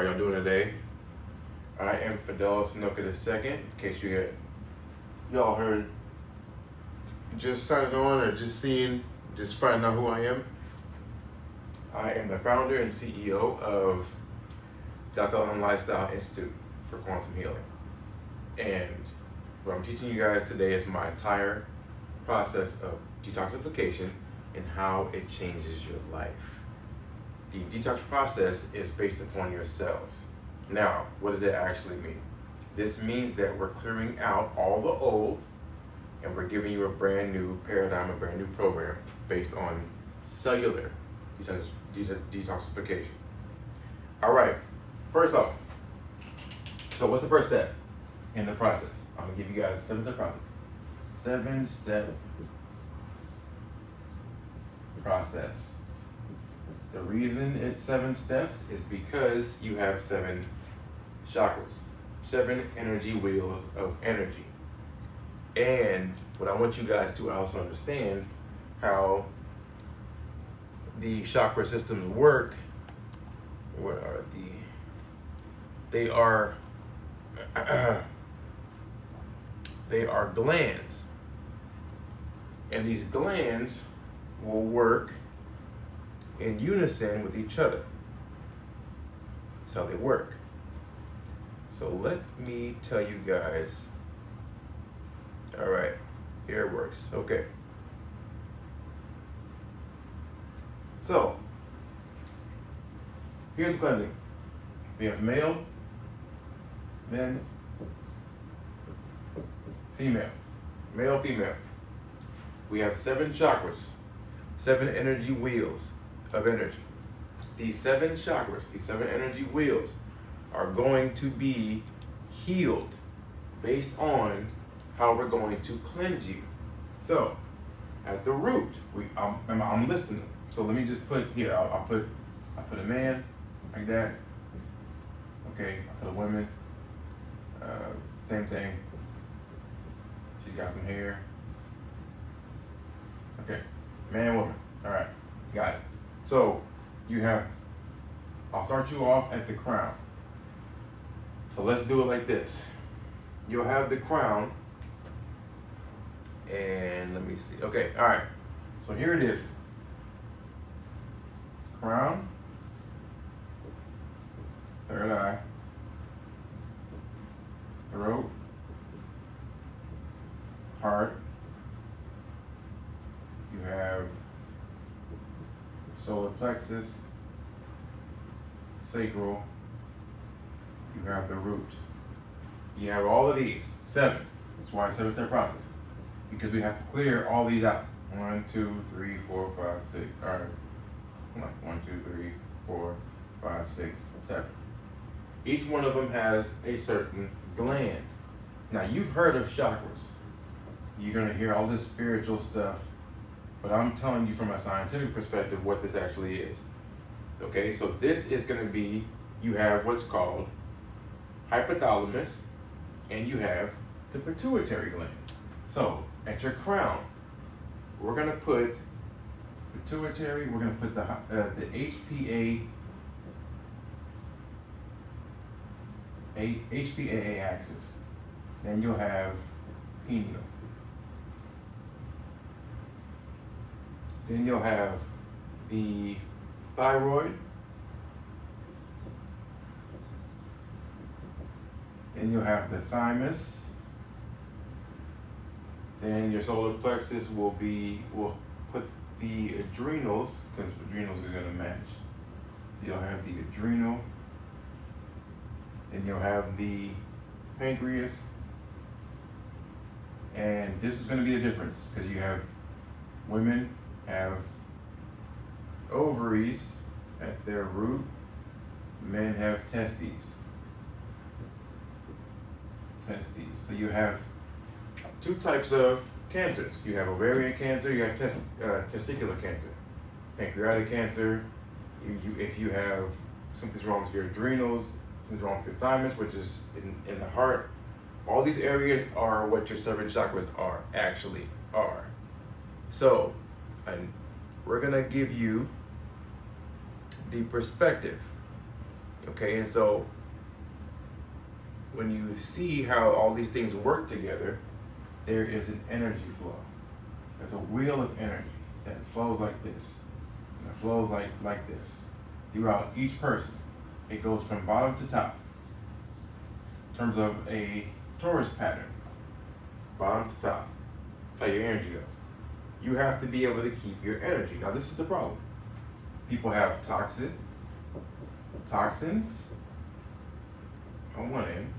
How y'all doing today? I am Fidel Snoka II, in case y'all heard just signing on or just finding out who I am. I am the founder and CEO of the Alkalign Lifestyle Institute for Quantum Healing. And what I'm teaching you guys today is my entire process of detoxification and how it changes your life. The detox process is based upon your cells. Now, what does it actually mean? This means that we're clearing out all the old and we're giving you a brand new paradigm, a brand new program based on cellular detoxification. All right, first off, so what's the first step in the process? I'm gonna give you guys a 7-step process. 7-step process. The reason it's 7 steps is because you have 7 chakras, 7 energy wheels of energy. And what I want you guys to also understand how the chakra systems work. What are they are they are glands, and these glands will work in unison with each other. That's how they work. So let me tell you guys. All right, here it works. Okay. So here's cleansing. We have male, then female, male, female. We have 7 chakras, 7 energy wheels of energy. These 7 chakras, these 7 energy wheels are going to be healed based on how we're going to cleanse you. So at the root, I'm listing them. So let me just put here, I put a man like that. Okay, I put a woman, same thing. She's got some hair. Okay, man, woman. All right, got it. So I'll start you off at the crown. So let's do it like this. You'll have the crown, and let me see. Okay, all right. So here it is. Crown, third eye, throat, heart. You have solar plexus, sacral. You have the root. You have all of these, 7. That's why it's a 7-step process. Because we have to clear all these out. 1, 2, 3, 4, 5, 6. All right. Come on. 1, 2, 3, 4, 5, 6, 7. Each one of them has a certain gland. Now you've heard of chakras. You're gonna hear all this spiritual stuff, but I'm telling you from a scientific perspective what this actually is. Okay, so this is gonna be, you have what's called hypothalamus, and you have the pituitary gland. So at your crown, we're gonna put pituitary, we're gonna put the HPAA axis. Then you'll have pineal. Then you'll have the thyroid. Then you'll have the thymus. Then your solar plexus will put the adrenals, because adrenals are going to match. So you'll have the adrenal. Then you'll have the pancreas. And this is going to be the difference, because you have women have ovaries at their root, men have testes. So you have 2 types of cancers. You have ovarian cancer, you have testicular cancer. Pancreatic cancer, if you have something's wrong with your adrenals, something's wrong with your thymus, which is in the heart. All these areas are what your 7 chakras actually are. So, and we're gonna give you the perspective Okay, and so when you see how all these things work together, there is an energy flow. There's a wheel of energy that flows like this, and it flows like this throughout each person. It goes from bottom to top in terms of a torus pattern, bottom to top. That's how your energy goes. You have to be able to keep your energy. Now this is the problem. People have toxins on one end.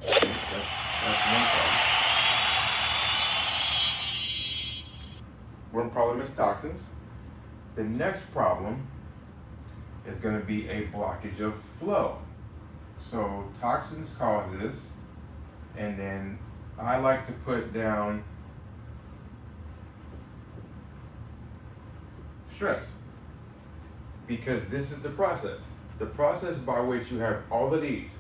That's one problem. One problem is toxins. The next problem is going to be a blockage of flow. So toxins cause this, and then I like to put down stress, because this is the process. The process by which you have all of these.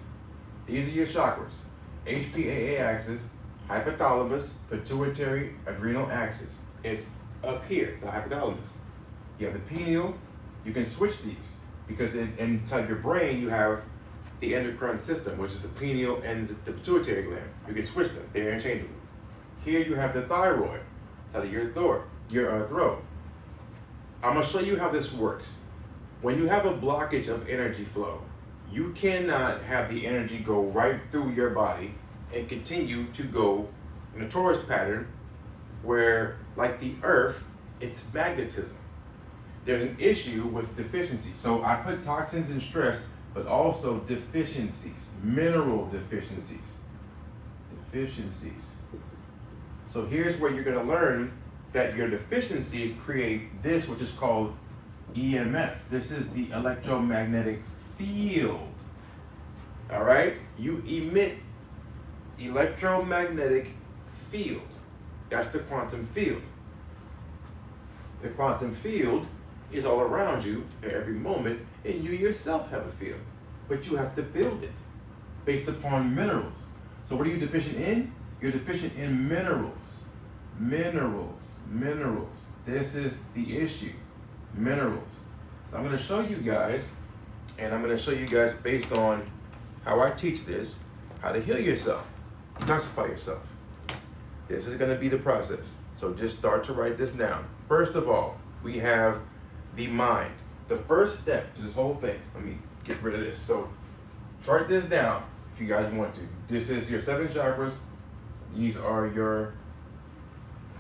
These are your chakras. HPAA axis, hypothalamus, pituitary, adrenal axis. It's up here, the hypothalamus. You have the pineal. You can switch these because inside your brain you have the endocrine system, which is the pineal and the pituitary gland. You can switch them, they're interchangeable. Here you have the thyroid, out of your throat. I'm gonna show you how this works. When you have a blockage of energy flow, you cannot have the energy go right through your body and continue to go in a torus pattern where, like the earth, it's magnetism. There's an issue with deficiency. So I put toxins and stress, but also deficiencies, mineral deficiencies. So here's where you're gonna learn that your deficiencies create this, which is called EMF. This is the electromagnetic field. All right? You emit electromagnetic field. That's the quantum field. The quantum field is all around you at every moment, and you yourself have a field, but you have to build it based upon minerals. So what are you deficient in? You're deficient in minerals. Minerals. This is the issue. Minerals. So I'm going to show you guys, and I'm going to show you guys based on how I teach this, how to heal yourself, detoxify yourself. This is going to be the process. So just start to write this down. First of all, we have the mind. The first step to this whole thing, let me get rid of this. So write this down if you guys want to. This is your 7 chakras. These are your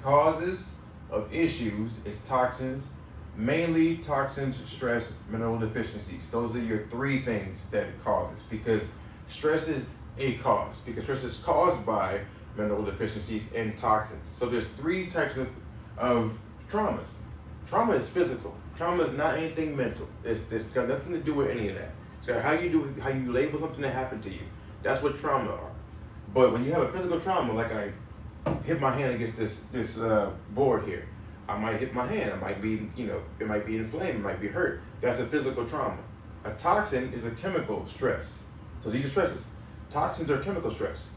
causes of issues. It's toxins, mainly toxins, stress, mineral deficiencies. Those are your 3 things that it causes, because stress is a cause, because stress is caused by mineral deficiencies and toxins. So there's 3 types of traumas. Trauma is physical. Trauma is not anything mental. It's got nothing to do with any of that. It's got how you label something that happened to you. That's what trauma are. But when you have a physical trauma, like I hit my hand against this board here, I might hit my hand. It might be, it might be inflamed. It might be hurt. That's a physical trauma. A toxin is a chemical stress. So these are stresses. Toxins are chemical stress.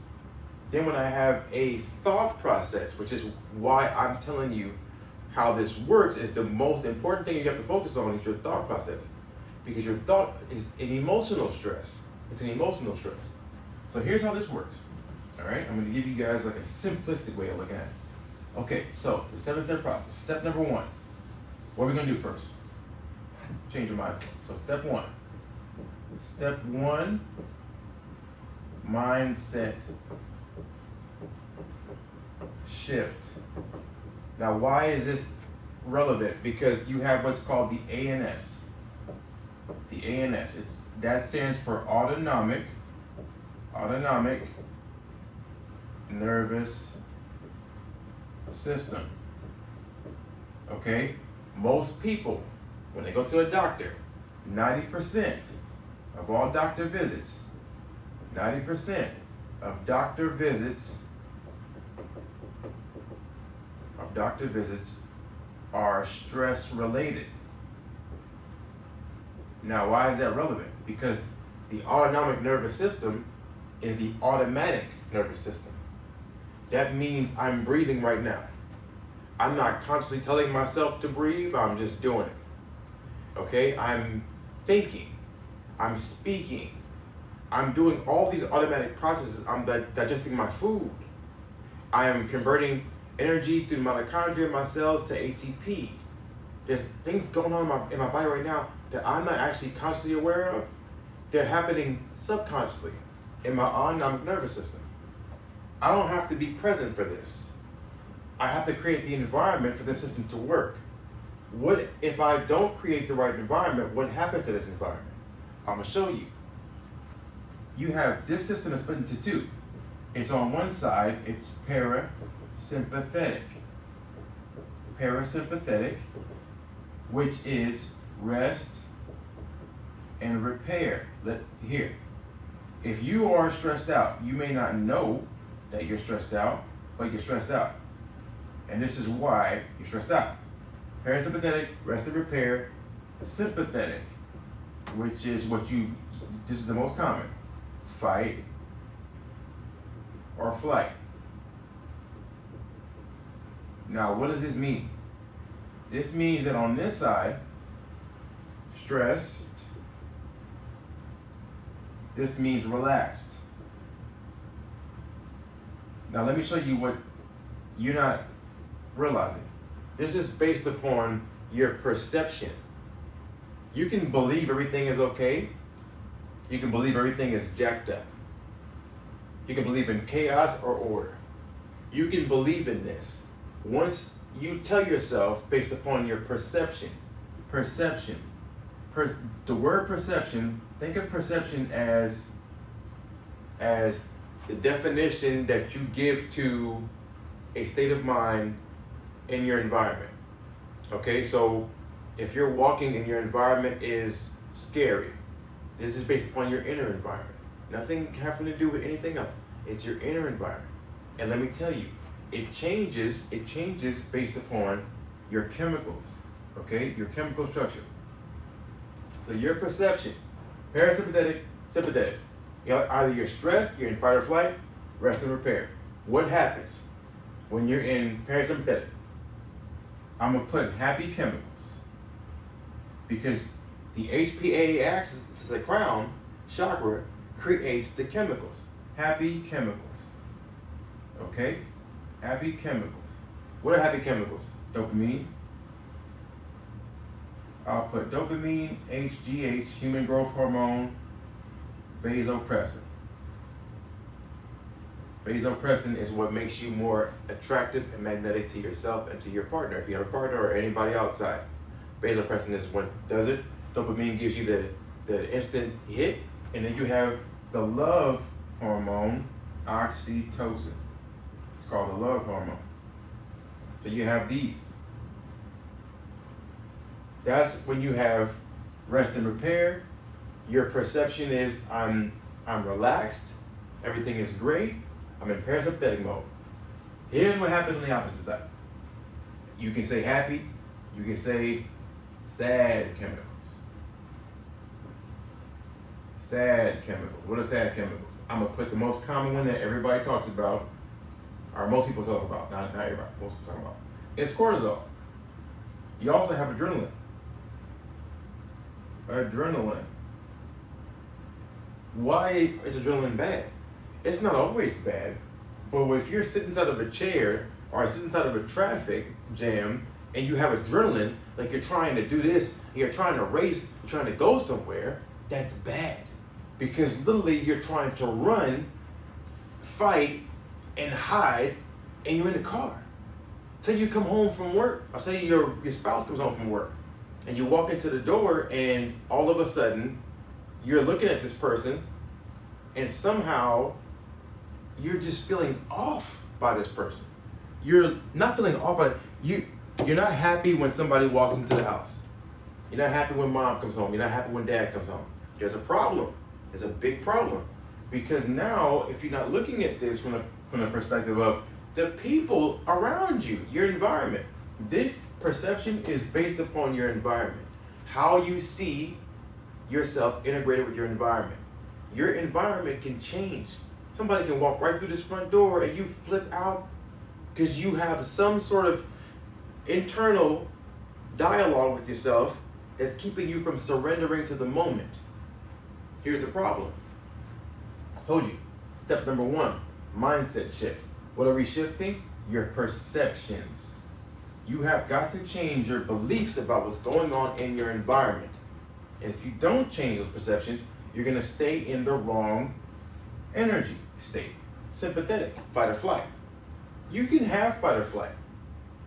Then when I have a thought process, which is why I'm telling you how this works, is the most important thing you have to focus on is your thought process. Because your thought is an emotional stress. It's an emotional stress. So here's how this works. All right, I'm going to give you guys like a simplistic way of looking at it. Okay, so the 7-step process. Step number 1. What are we going to do first? Change your mindset. So step 1. Step 1, mindset shift. Now, why is this relevant? Because you have what's called the ANS. The ANS, that stands for autonomic nervous system. Okay? Most people, when they go to a doctor, 90% of all doctor visits, 90% of doctor visits are stress related. Now, why is that relevant? Because the autonomic nervous system is the automatic nervous system. That means I'm breathing right now. I'm not constantly telling myself to breathe, I'm just doing it. Okay, I'm thinking, I'm speaking, I'm doing all these automatic processes. I'm digesting my food. I am converting energy through mitochondria in my cells to ATP. There's things going on in my body right now that I'm not actually consciously aware of. They're happening subconsciously in my autonomic nervous system. I don't have to be present for this. I have to create the environment for the system to work. What if I don't create the right environment? What happens to this environment? I'm gonna show you. You have this system is split into two. It's on one side, it's parasympathetic. Parasympathetic, which is rest and repair. Here, if you are stressed out, you may not know that you're stressed out, but you're stressed out. And this is why you're stressed out. Parasympathetic, rest and repair. Sympathetic, which is this is the most common, fight or flight. Now, what does this mean? This means that on this side, stressed, this means relaxed. Now, let me show you what you're not realizing. This is based upon your perception. You can believe everything is okay. You can believe everything is jacked up. You can believe in chaos or order. You can believe in this. Once you tell yourself based upon your perception, the word perception, think of perception as the definition that you give to a state of mind in your environment. Okay, so if you're walking and your environment is scary, this is based upon your inner environment. Nothing having to do with anything else. It's your inner environment. And let me tell you, it changes based upon your chemicals, okay? Your chemical structure. So your perception, parasympathetic, sympathetic. Either you're stressed, you're in fight or flight, rest and repair. What happens when you're in parasympathetic? I'm gonna put happy chemicals because the HPA axis, the crown chakra, creates the chemicals. Happy chemicals. Okay? Happy chemicals. What are happy chemicals? Dopamine. I'll put dopamine, HGH, human growth hormone, vasopressin. Vasopressin is what makes you more attractive and magnetic to yourself and to your partner, if you have a partner or anybody outside. Vasopressin is what does it. Dopamine gives you the instant hit, and then you have the love hormone, oxytocin. It's called the love hormone. So you have these. That's when you have rest and repair. Your perception is I'm relaxed, everything is great, I'm in parasympathetic mode. Here's what happens on the opposite side. You can say happy, you can say sad chemicals. Sad chemicals. What are sad chemicals? I'm gonna put the most common one that everybody talks about, or most people talk about, not everybody, most people talk about. It's cortisol. You also have adrenaline. Adrenaline. Why is adrenaline bad? It's not always bad, but if you're sitting inside of a chair or sitting inside of a traffic jam and you have adrenaline, like you're trying to do this, you're trying to race, you're trying to go somewhere, that's bad. Because literally you're trying to run, fight, and hide, and you're in the car. Say you come home from work, or say your spouse comes home from work, and you walk into the door and all of a sudden you're looking at this person and somehow you're just feeling off by this person. You're not feeling off, but you're not happy when somebody walks into the house. You're not happy when mom comes home. You're not happy when dad comes home. There's a problem. There's a big problem. Because now, if you're not looking at this from the perspective of the people around you, your environment, this perception is based upon your environment. How you see yourself integrated with your environment. Your environment can change. Somebody can walk right through this front door and you flip out because you have some sort of internal dialogue with yourself that's keeping you from surrendering to the moment. Here's the problem. I told you, step number 1, mindset shift. What are we shifting? Your perceptions. You have got to change your beliefs about what's going on in your environment. And if you don't change those perceptions, you're going to stay in the wrong energy state. Sympathetic, fight or flight. You can have fight or flight.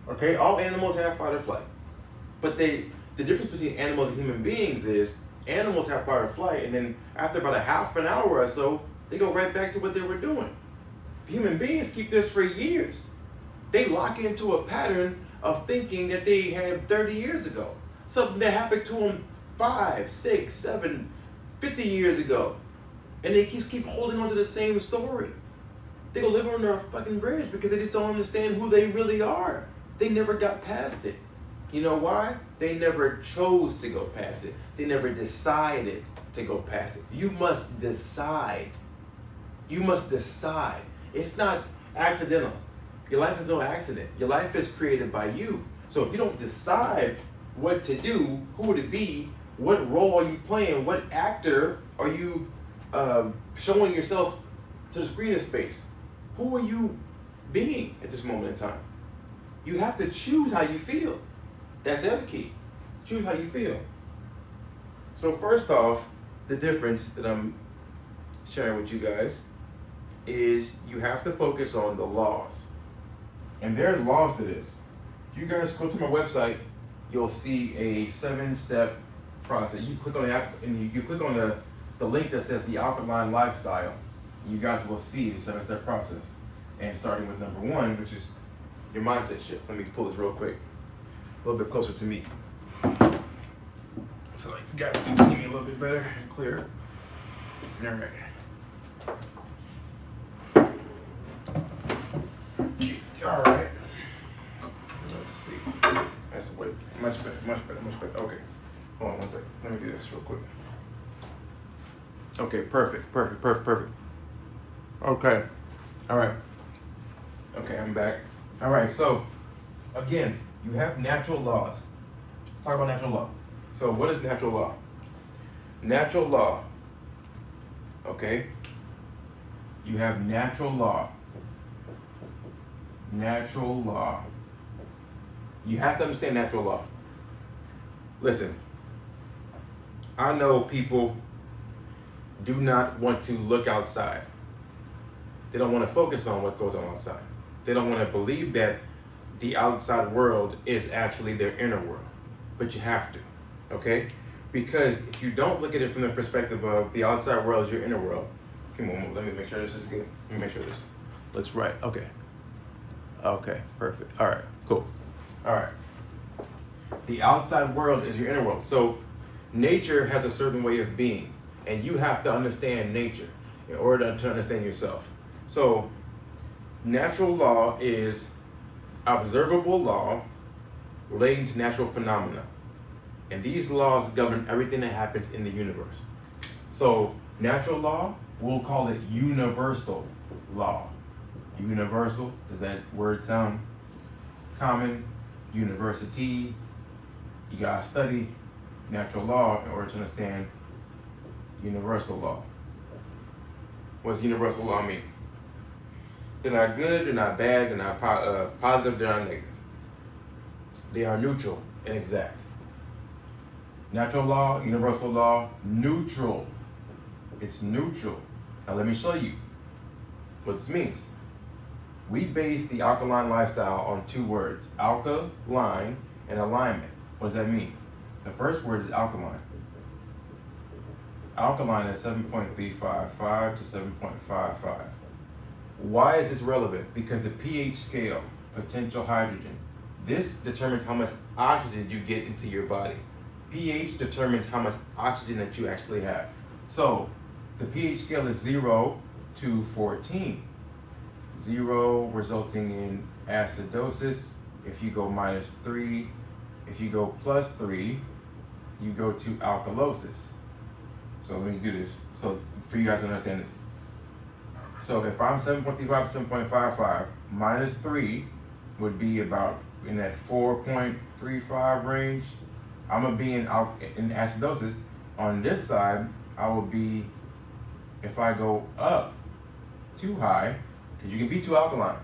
Okay, all animals have fight or flight. But the difference between animals and human beings is animals have fight or flight, and then after about a half an hour or so, they go right back to what they were doing. Human beings keep this for years. They lock into a pattern of thinking that they had 30 years ago. Something that happened to them 5, 6, 7, 50 years ago. And they keep holding on to the same story. They go live under a fucking bridge because they just don't understand who they really are. They never got past it. You know why? They never chose to go past it. They never decided to go past it. You must decide. You must decide. It's not accidental. Your life is no accident. Your life is created by you. So if you don't decide what to do, who would it be, what role are you playing, what actor are you showing yourself to the screen of space? Who are you being at this moment in time? You have to choose how you feel. That's the other key. Choose how you feel. So first off, the difference that I'm sharing with you guys is you have to focus on the laws. And there's laws to this. If you guys go to my website, you'll see a 7-step process. You click on the app and you click on the link that says the Alkalign Lifestyle. You guys will see the 7-step process. And starting with number 1, which is your mindset shift. Let me pull this real quick. A little bit closer to me. So like you guys can see me a little bit better and clearer. All right. All right. Let's see. That's way much better, much better, much better. Okay. Hold on one second. Let me do this real quick. Okay, perfect. Okay. All right. Okay, I'm back. All right, so again, you have natural laws. Let's talk about natural law. So what is natural law? Natural law, okay? You have natural law. Natural law. You have to understand natural law. Listen, I know people do not want to look outside. They don't want to focus on what goes on outside. They don't want to believe that the outside world is actually their inner world. But you have to, okay? Because if you don't look at it from the perspective of the outside world is your inner world. Come on, let me make sure this is good. Let me make sure this looks right. Okay. Okay, perfect. All right, cool. All right. The outside world is your inner world. So nature has a certain way of being, and you have to understand nature in order to understand yourself. So natural law is observable law relating to natural phenomena. And these laws govern everything that happens in the universe. So natural law, we'll call it universal law. Universal, does that word sound common? University, you gotta study natural law in order to understand universal law. What does universal law mean? They're not good, they're not bad, they're not positive, they're not negative. They are neutral and exact. Natural law, universal law, neutral. It's neutral. Now let me show you what this means. We base the alkalign lifestyle on 2 words, alkalign and alignment. What does that mean? The first word is alkalign. Alkalign is 7.355 to 7.55. Why is this relevant? Because the pH scale, potential hydrogen, this determines how much oxygen you get into your body. pH determines how much oxygen that you actually have. So the pH scale is 0 to 14. 0 resulting in acidosis. If you go -3, if you go +3, you go to alkalosis. So let me do this so for you guys to understand this. So if I'm 7.35 to 7.55, -3 would be about in that 4.35 range. I'm gonna be in acidosis. On this side, I will be, if I go up too high, because you can be too alkaline.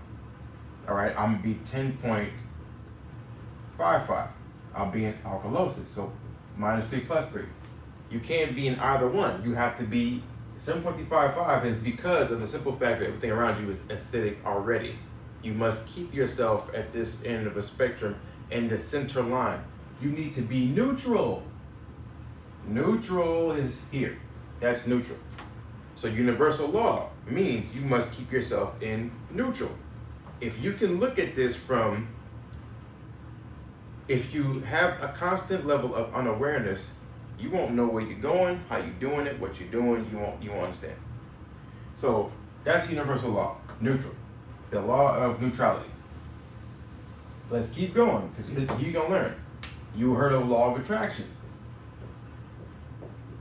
All right, I'm gonna be 10.55. I'll be in alkalosis, so -3 +3. You can't be in either one. You have to be 7.55 is because of the simple fact that everything around you is acidic already. You must keep yourself at this end of a spectrum in the center line. You need to be neutral. Neutral is here. That's neutral. So universal law means you must keep yourself in neutral. If you can look at this from, if you have a constant level of unawareness, you won't know where you're going, how you're doing it, what you're doing, you won't understand. So that's universal law, neutral, the law of neutrality. Let's keep going, because you're gonna learn. You heard of law of attraction.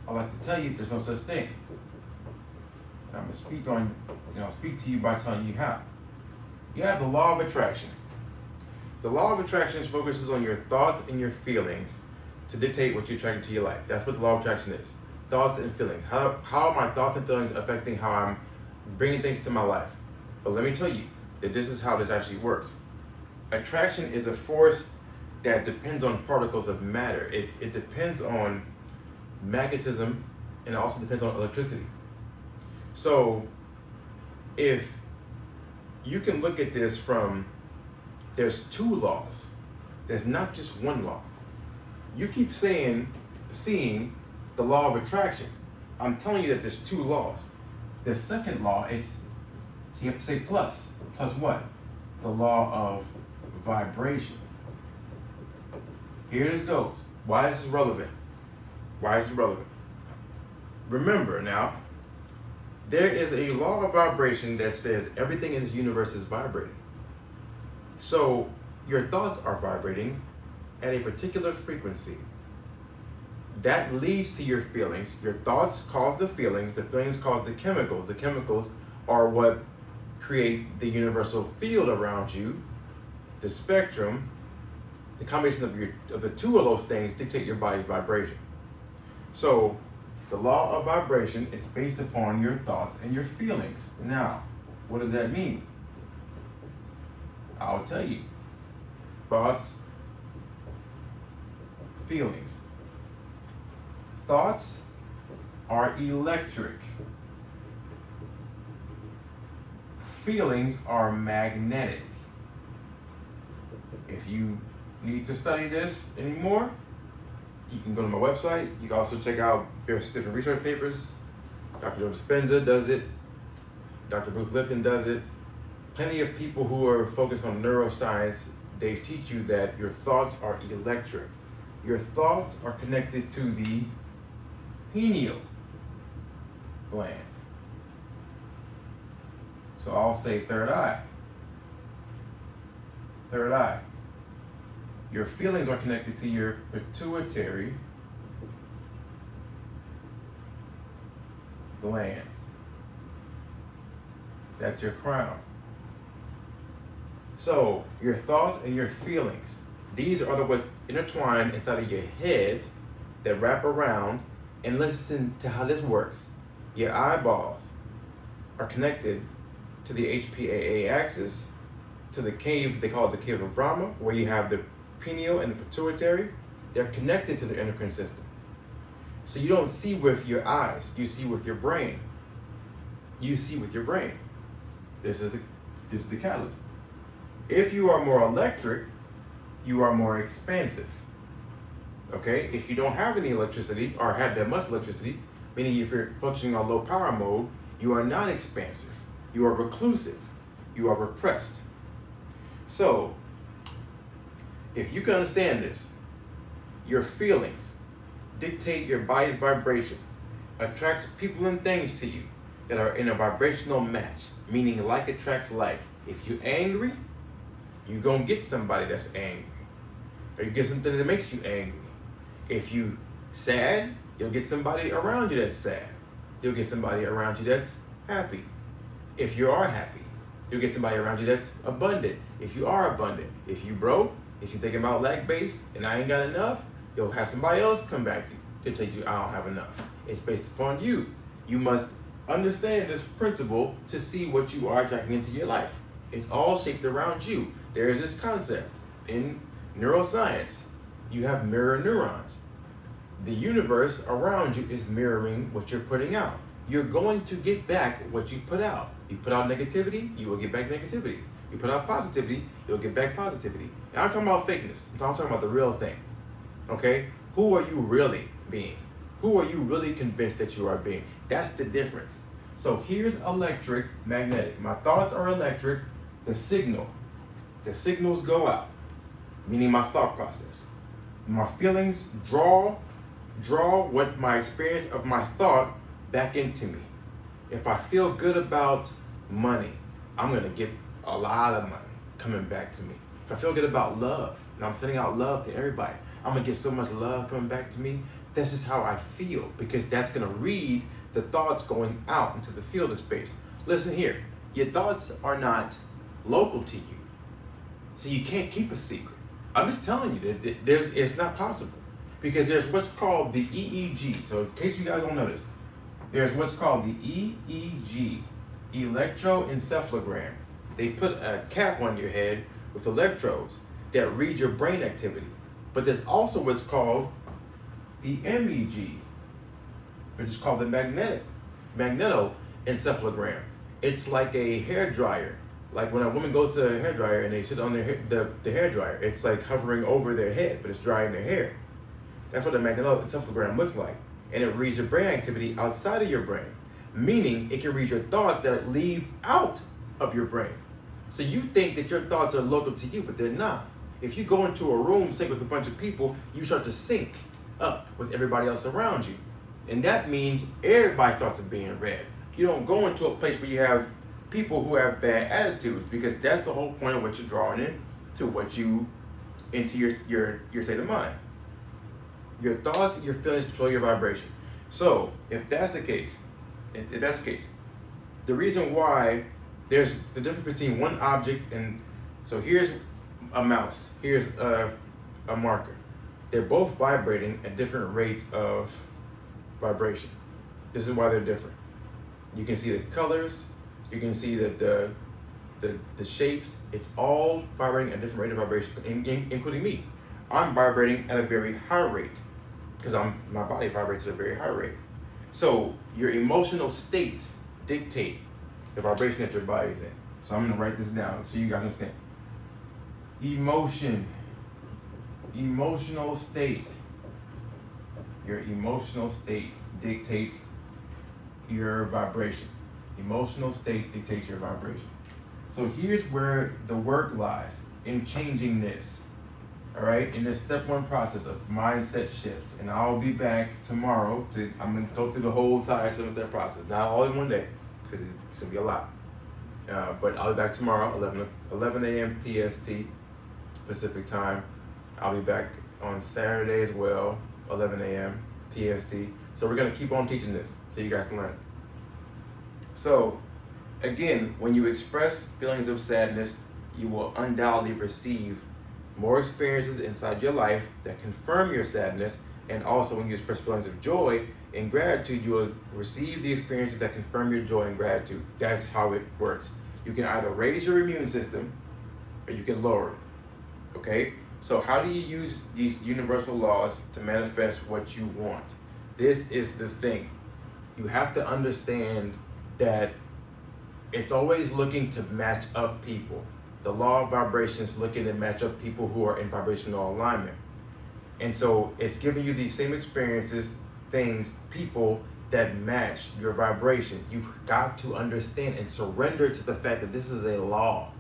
I like to tell you there's no such thing. And I'm gonna speak to you by telling you how. You have the law of attraction. The law of attraction focuses on your thoughts and your feelings to dictate what you attract to your life. That's what the law of attraction is. Thoughts and feelings. How are my thoughts and feelings affecting how I'm bringing things to my life? But let me tell you that this is how this actually works. Attraction is a force that depends on particles of matter. It depends on magnetism, and it also depends on electricity. So if you can look at this from, there's two laws. There's not just one law. You keep seeing the law of attraction. I'm telling you that there's two laws. The second law is, so you have to say plus. Plus what? The law of vibration. Here this goes. Why is this relevant? Why is it relevant? Remember now, there is a law of vibration that says everything in this universe is vibrating. So your thoughts are vibrating at a particular frequency. That leads to your feelings. Your thoughts cause the feelings cause the chemicals. The chemicals are what create the universal field around you, the spectrum. The combination of the two of those things dictate your body's vibration. So the law of vibration is based upon your thoughts and your feelings. Now, what does that mean? I'll tell you. Thoughts, feelings. Thoughts are electric. Feelings are magnetic. If you need to study this anymore, you can go to my website. You can also check out various different research papers. Dr. Joe Dispenza does it. Dr. Bruce Lipton does it. Plenty of people who are focused on neuroscience, they teach you that your thoughts are electric. Your thoughts are connected to the pineal gland. So I'll say third eye. Third eye. Your feelings are connected to your pituitary gland. That's your crown. So your thoughts and your feelings, these are the ones intertwined inside of your head that wrap around. And listen to how this works. Your eyeballs are connected to the HPAA axis, to the cave, they call it the cave of Brahma, where you have the pineal and the pituitary. They're connected to the endocrine system. So you don't see with your eyes, you see with your brain. You see with your brain. This is the catalyst. If you are more electric, you are more expansive. Okay? If you don't have any electricity or have that much electricity, meaning if you're functioning on low power mode, you are not expansive. You are reclusive. You are repressed. So, if you can understand this, your feelings dictate your body's vibration, attracts people and things to you that are in a vibrational match, meaning like attracts like. If you're angry, you're going to get somebody that's angry. Or you get something that makes you angry. If you sad, you'll get somebody around you that's sad. You'll get somebody around you that's happy. If you are happy, you'll get somebody around you that's abundant. If you are abundant, if you broke, if you're thinking about lack-based and I ain't got enough, You'll have somebody else come back to you to tell you, I don't have enough. It's based upon you. You must understand this principle to see what you are attracting into your life. It's all shaped around you. There is this concept in neuroscience. You have mirror neurons. The universe around you is mirroring what you're putting out. You're going to get back what you put out. You put out negativity, you will get back negativity. You put out positivity, you'll get back positivity. And I'm talking about fakeness. I'm talking about the real thing. Okay? Who are you really being? Who are you really convinced that you are being? That's the difference. So here's electric, magnetic. My thoughts are electric. The signals go out, meaning my thought process. My feelings draw what my experience of my thought back into me. If I feel good about money, I'm gonna get a lot of money coming back to me. If I feel good about love, and I'm sending out love to everybody, I'm gonna get so much love coming back to me. That's just how I feel, because that's gonna read the thoughts going out into the field of space. Listen here, your thoughts are not local to you, so you can't keep a secret. I'm just telling you that it's not possible, because there's what's called the EEG. So in case you guys don't know this, there's what's called the EEG, electroencephalogram. They put a cap on your head with electrodes that read your brain activity. But there's also what's called the MEG, which is called the magnetoencephalogram. It's like a hair dryer. Like when a woman goes to a hair dryer and they sit on the hair dryer, it's like hovering over their head, but it's drying their hair. That's what the magnetoencephalogram looks like. And it reads your brain activity outside of your brain, meaning it can read your thoughts that leave out of your brain. So you think that your thoughts are local to you, but they're not. If you go into a room, sync with a bunch of people, you start to sync up with everybody else around you. And that means everybody's thoughts are being read. You don't go into a place where you have people who have bad attitudes, because that's the whole point of what you're drawing in to what you, into your state of mind. Your thoughts and your feelings control your vibration. So if that's the case, the reason why there's the difference between one object and, so here's a mouse, here's a marker. They're both vibrating at different rates of vibration. This is why they're different. You can see the colors, you can see that the shapes, it's all vibrating at a different rate of vibration, including me. I'm vibrating at a very high rate, because my body vibrates at a very high rate. So your emotional states dictate the vibration that your body's in. So I'm gonna write this down so you guys understand. Emotional state. Your emotional state dictates your vibration. Emotional state dictates your vibration. So here's where the work lies in changing this. All right, in this step one process of mindset shift. And I'll be back tomorrow I'm gonna go through the whole entire 7-step process. Not all in one day, because it's gonna be a lot. But I'll be back tomorrow, 11 a.m. PST, Pacific time. I'll be back on Saturday as well, 11 a.m. PST. So we're gonna keep on teaching this so you guys can learn. So again, when you express feelings of sadness, you will undoubtedly receive more experiences inside your life that confirm your sadness. And also when you express feelings of joy and gratitude, you will receive the experiences that confirm your joy and gratitude. That's how it works. You can either raise your immune system or you can lower it, okay? So how do you use these universal laws to manifest what you want? This is the thing. You have to understand that it's always looking to match up people. The law of vibration is looking to match up people who are in vibrational alignment. And so it's giving you these same experiences, things, people that match your vibration. You've got to understand and surrender to the fact that this is a law.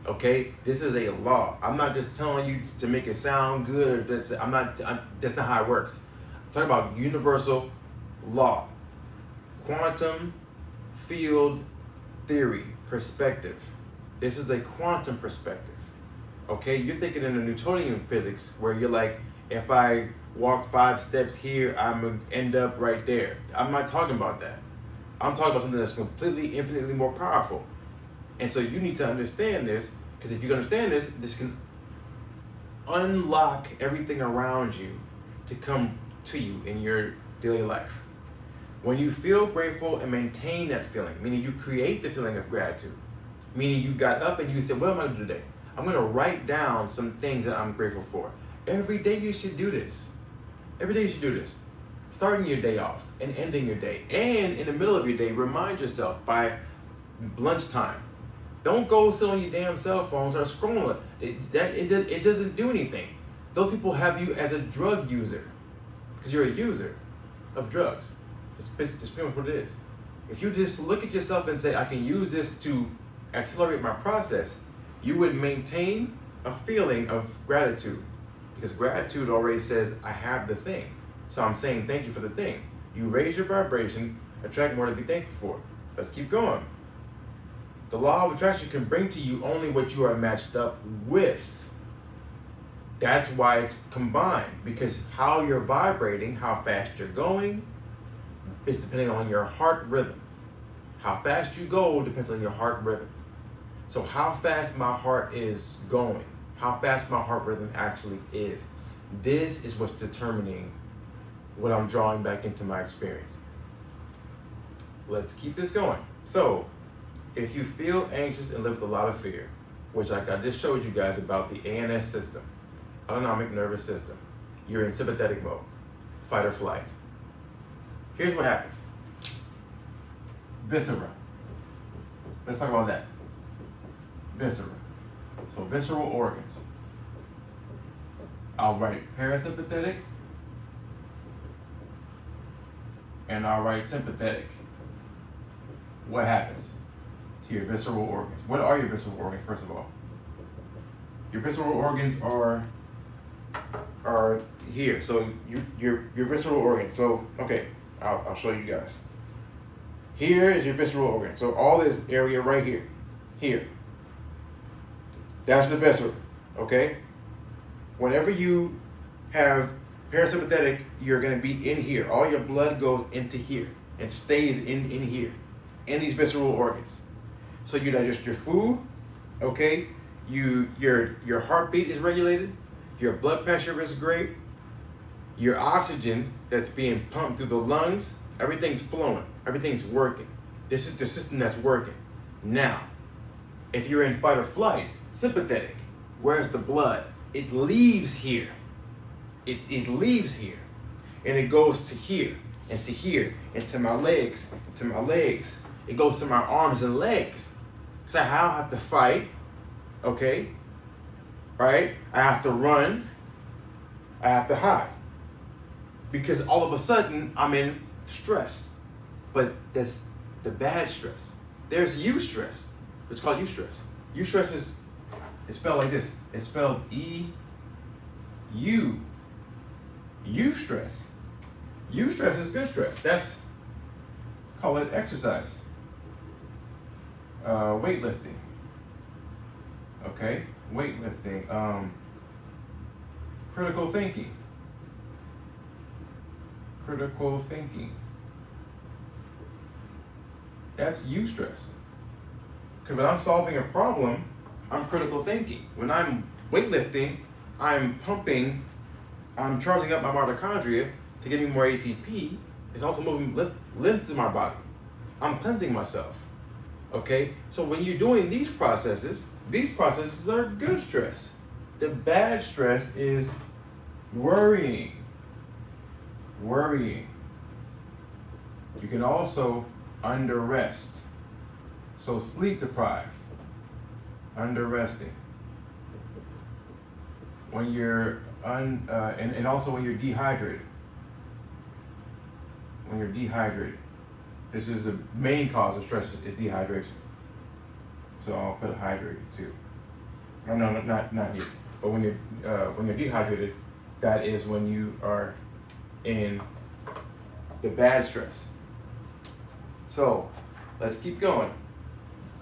Okay? This is a law. I'm not just telling you to make it sound good. That's not how it works. I'm talking about universal law. Quantum field theory, perspective. This is a quantum perspective, okay? You're thinking in a Newtonian physics where you're like, if I walk 5 steps here, I'm gonna end up right there. I'm not talking about that. I'm talking about something that's completely, infinitely more powerful. And so you need to understand this, because if you understand this, unlock everything around you to come to you in your daily life. When you feel grateful and maintain that feeling, meaning you create the feeling of gratitude, meaning you got up and you said, what am I going to do today? I'm going to write down some things that I'm grateful for. Every day you should do this. Every day you should do this. Starting your day off and ending your day. And in the middle of your day, remind yourself by lunchtime. Don't go sit on your damn cell phones or scrolling. It doesn't do anything. Those people have you as a drug user because you're a user of drugs. That's pretty much what it is. If you just look at yourself and say, I can use this to accelerate my process, you would maintain a feeling of gratitude, because gratitude already says, I have the thing. So I'm saying thank you for the thing. You raise your vibration, attract more to be thankful for. Let's keep going. The law of attraction can bring to you only what you are matched up with. That's why it's combined, because how you're vibrating, how fast you're going, is depending on your heart rhythm. How fast you go depends on your heart rhythm. So how fast my heart is going, how fast my heart rhythm actually is, this is what's determining what I'm drawing back into my experience. Let's keep this going. So, if you feel anxious and live with a lot of fear, which like I just showed you guys about the ANS system, autonomic nervous system, you're in sympathetic mode, fight or flight. Here's what happens. Viscera. Let's talk about that. Viscera. So visceral organs. I'll write parasympathetic and I'll write sympathetic. What happens to your visceral organs? What are your visceral organs, first of all? Your visceral organs are here. So your visceral organs. So okay, I'll show you guys. Here is your visceral organ. So all this area right here. That's the viscera, okay? Whenever you have parasympathetic, you're gonna be in here. All your blood goes into here and stays in here, in these visceral organs. So you digest your food, okay? Your heartbeat is regulated, your blood pressure is great, your oxygen that's being pumped through the lungs, everything's flowing, everything's working. This is the system that's working. Now, if you're in fight or flight, sympathetic, where's the blood? It leaves here. It leaves here. And it goes to here, and to here, and to my legs, to my legs. It goes to my arms and legs. So I don't have to fight, okay? Right? I have to run. I have to hide. Because all of a sudden, I'm in stress. But that's the bad stress. There's eustress. It's called eustress. Eustress is spelled like this. It's spelled E-U. Eustress. Eustress is good stress. That's, call it exercise. Weightlifting. Okay? Weightlifting. Critical thinking. Critical thinking. That's eustress. Because when I'm solving a problem, I'm critical thinking. When I'm weightlifting, I'm pumping, I'm charging up my mitochondria to give me more ATP. It's also moving lymph to my body. I'm cleansing myself. Okay? So when you're doing these processes are good stress. The bad stress is worrying. Worrying. You can also under rest. So sleep deprived, under resting. When you're and also when you're dehydrated. When you're dehydrated, this is the main cause of stress is dehydration. So I'll put hydrated too. No, not here. But when you're dehydrated, that is when you are in the bad stress. So let's keep going.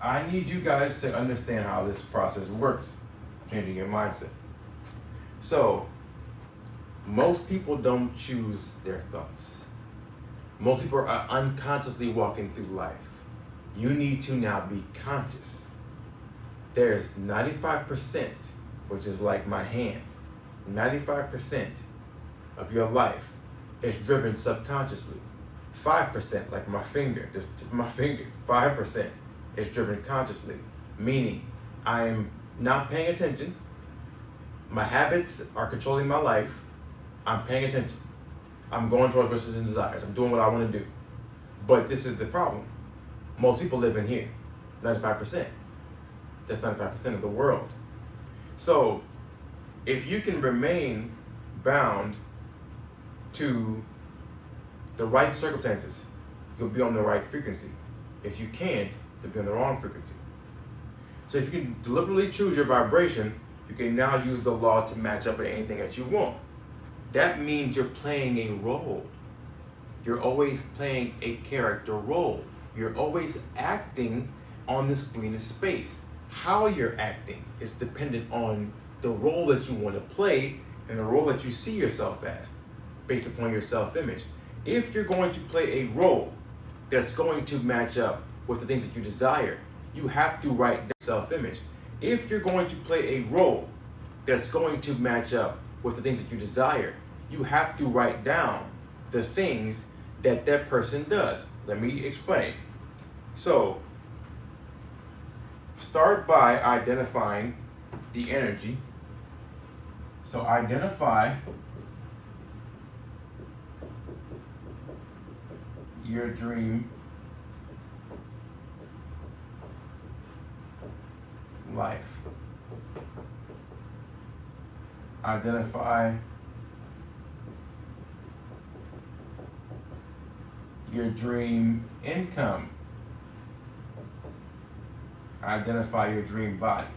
I need you guys to understand how this process works, changing your mindset. So, most people don't choose their thoughts. Most people are unconsciously walking through life. You need to now be conscious. There's 95%, which is like my hand. 95% of your life is driven subconsciously. 5%, like my finger, just tip of my finger, 5% is driven consciously, meaning I'm not paying attention. My habits are controlling my life. I'm paying attention. I'm going towards wishes and desires. I'm doing what I want to do. But this is the problem. Most people live in here, 95%. That's 95% of the world. So if you can remain bound to the right circumstances, you'll be on the right frequency. If you can't, you'll be on the wrong frequency. So if you can deliberately choose your vibration, you can now use the law to match up with anything that you want. That means you're playing a role. You're always playing a character role. You're always acting on this green space. How you're acting is dependent on the role that you want to play and the role that you see yourself as, based upon your self-image. If you're going to play a role that's going to match up with the things that you desire, you have to write down self-image. If you're going to play a role that's going to match up with the things that you desire, you have to write down the things that that person does. Let me explain. So, start by identifying the energy. So identify your dream life. Identify your dream income. Identify your dream body.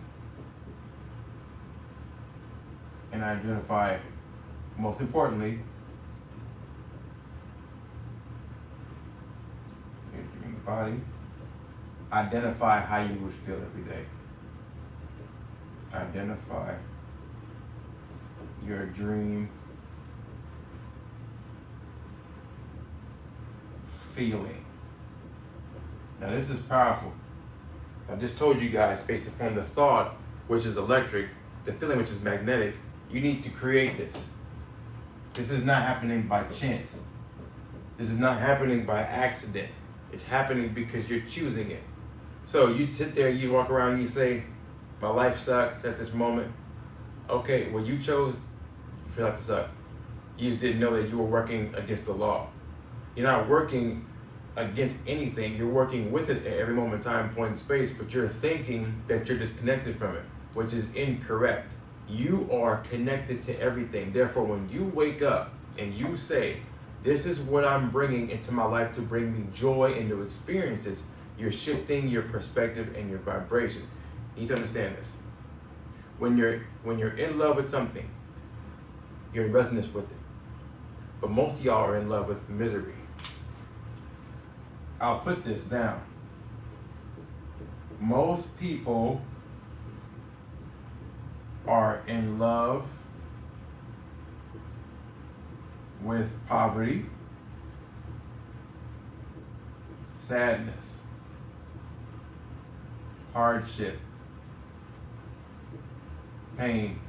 And identify, most importantly, your dream body. Identify how you would feel every day. Identify your dream feeling. Now this is powerful. I just told you guys, based upon the thought, which is electric, the feeling, which is magnetic, you need to create this. This is not happening by chance. This is not happening by accident. It's happening because you're choosing it. So you sit there, you walk around, you say, my life sucks at this moment. Okay, well you chose, you feel like it sucks. You just didn't know that you were working against the law. You're not working against anything, you're working with it at every moment, time, point, and space, but you're thinking that you're disconnected from it, which is incorrect. You are connected to everything. Therefore, when you wake up and you say, this is what I'm bringing into my life to bring me joy and new experiences, you're shifting your perspective and your vibration. You need to understand this. When you're in love with something, you're in resonance with it. But most of y'all are in love with misery. I'll put this down. Most people are in love with poverty, sadness, hardship, pain,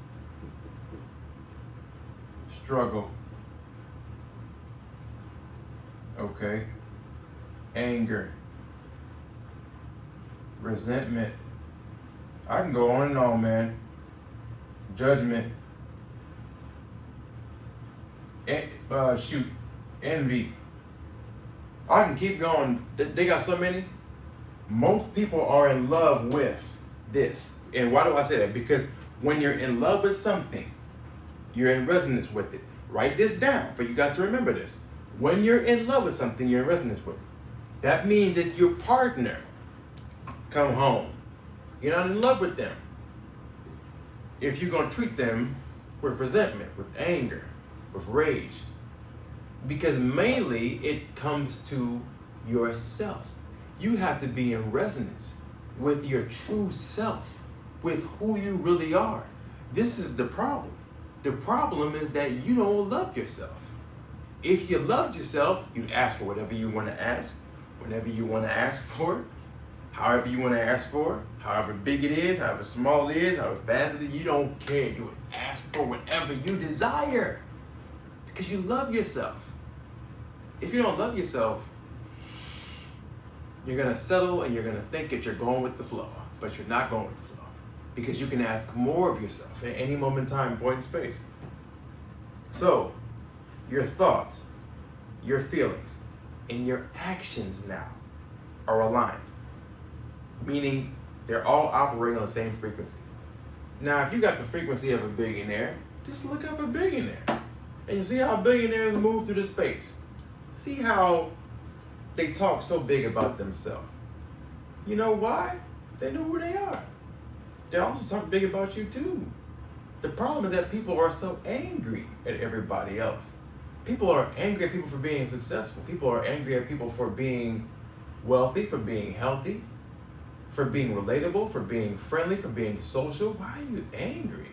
struggle, okay, anger, resentment. I can go on and on, man. Judgment, envy. I can keep going. They got so many. Most people are in love with this. And why do I say that? Because when you're in love with something, you're in resonance with it. Write this down for you guys to remember this. When you're in love with something, you're in resonance with it. That means if your partner come home, you're not in love with them. If you're going to treat them with resentment, with anger, with rage, because mainly it comes to yourself. You have to be in resonance with your true self, with who you really are. This is the problem. The problem is that you don't love yourself. If you loved yourself, you'd ask for whatever you want to ask, whenever you want to ask for it, however you want to ask for it, however big it is, however small it is, however fast it is, you don't care. You would ask for whatever you desire because you love yourself. If you don't love yourself, you're gonna settle and you're gonna think that you're going with the flow, but you're not going with the flow because you can ask more of yourself at any moment in time, point, and space. So, your thoughts, your feelings, and your actions now are aligned, meaning they're all operating on the same frequency. Now, if you got the frequency of a billionaire, just look up a billionaire and you see how billionaires move through the space. See how they talk so big about themselves. You know why? They know who they are. They also talk big about you too. The problem is that people are so angry at everybody else. People are angry at people for being successful. People are angry at people for being wealthy, for being healthy, for being relatable, for being friendly, for being social. Why are you angry?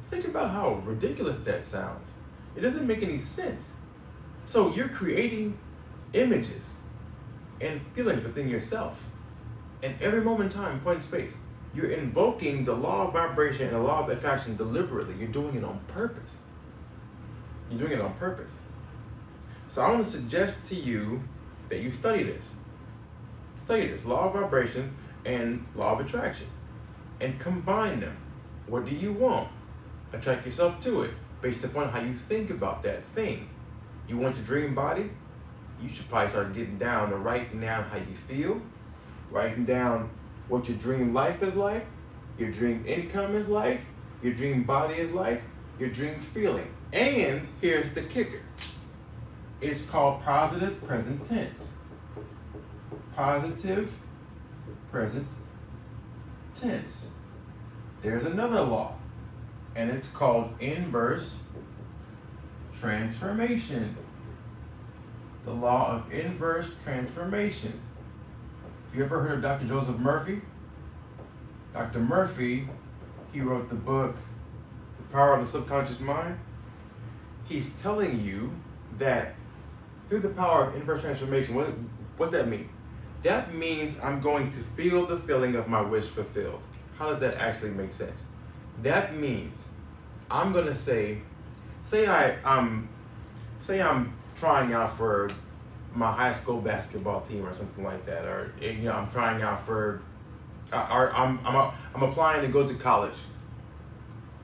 Think about how ridiculous that sounds. It doesn't make any sense. So you're creating images and feelings within yourself. And every moment in time, point in space, you're invoking the law of vibration and the law of attraction deliberately. You're doing it on purpose. You're doing it on purpose. So I want to suggest to you that you study this. Study this, law of vibration and law of attraction. And combine them. What do you want? Attract yourself to it based upon how you think about that thing. You want your dream body? You should probably start getting down to writing down how you feel, writing down what your dream life is like, your dream income is like, your dream body is like, your dream feeling. And here's the kicker. It's called positive present tense. Positive present tense. There's another law, and it's called inverse transformation. The law of inverse transformation. Have you ever heard of Dr. Joseph Murphy? Dr. Murphy, he wrote the book, The Power of the Subconscious Mind. He's telling you that through the power of inverse transformation, what's that mean? That means I'm going to feel the feeling of my wish fulfilled. How does that actually make sense? That means I'm going to say I'm trying out for my high school basketball team or something like that, or I'm trying out for, I'm applying to go to college.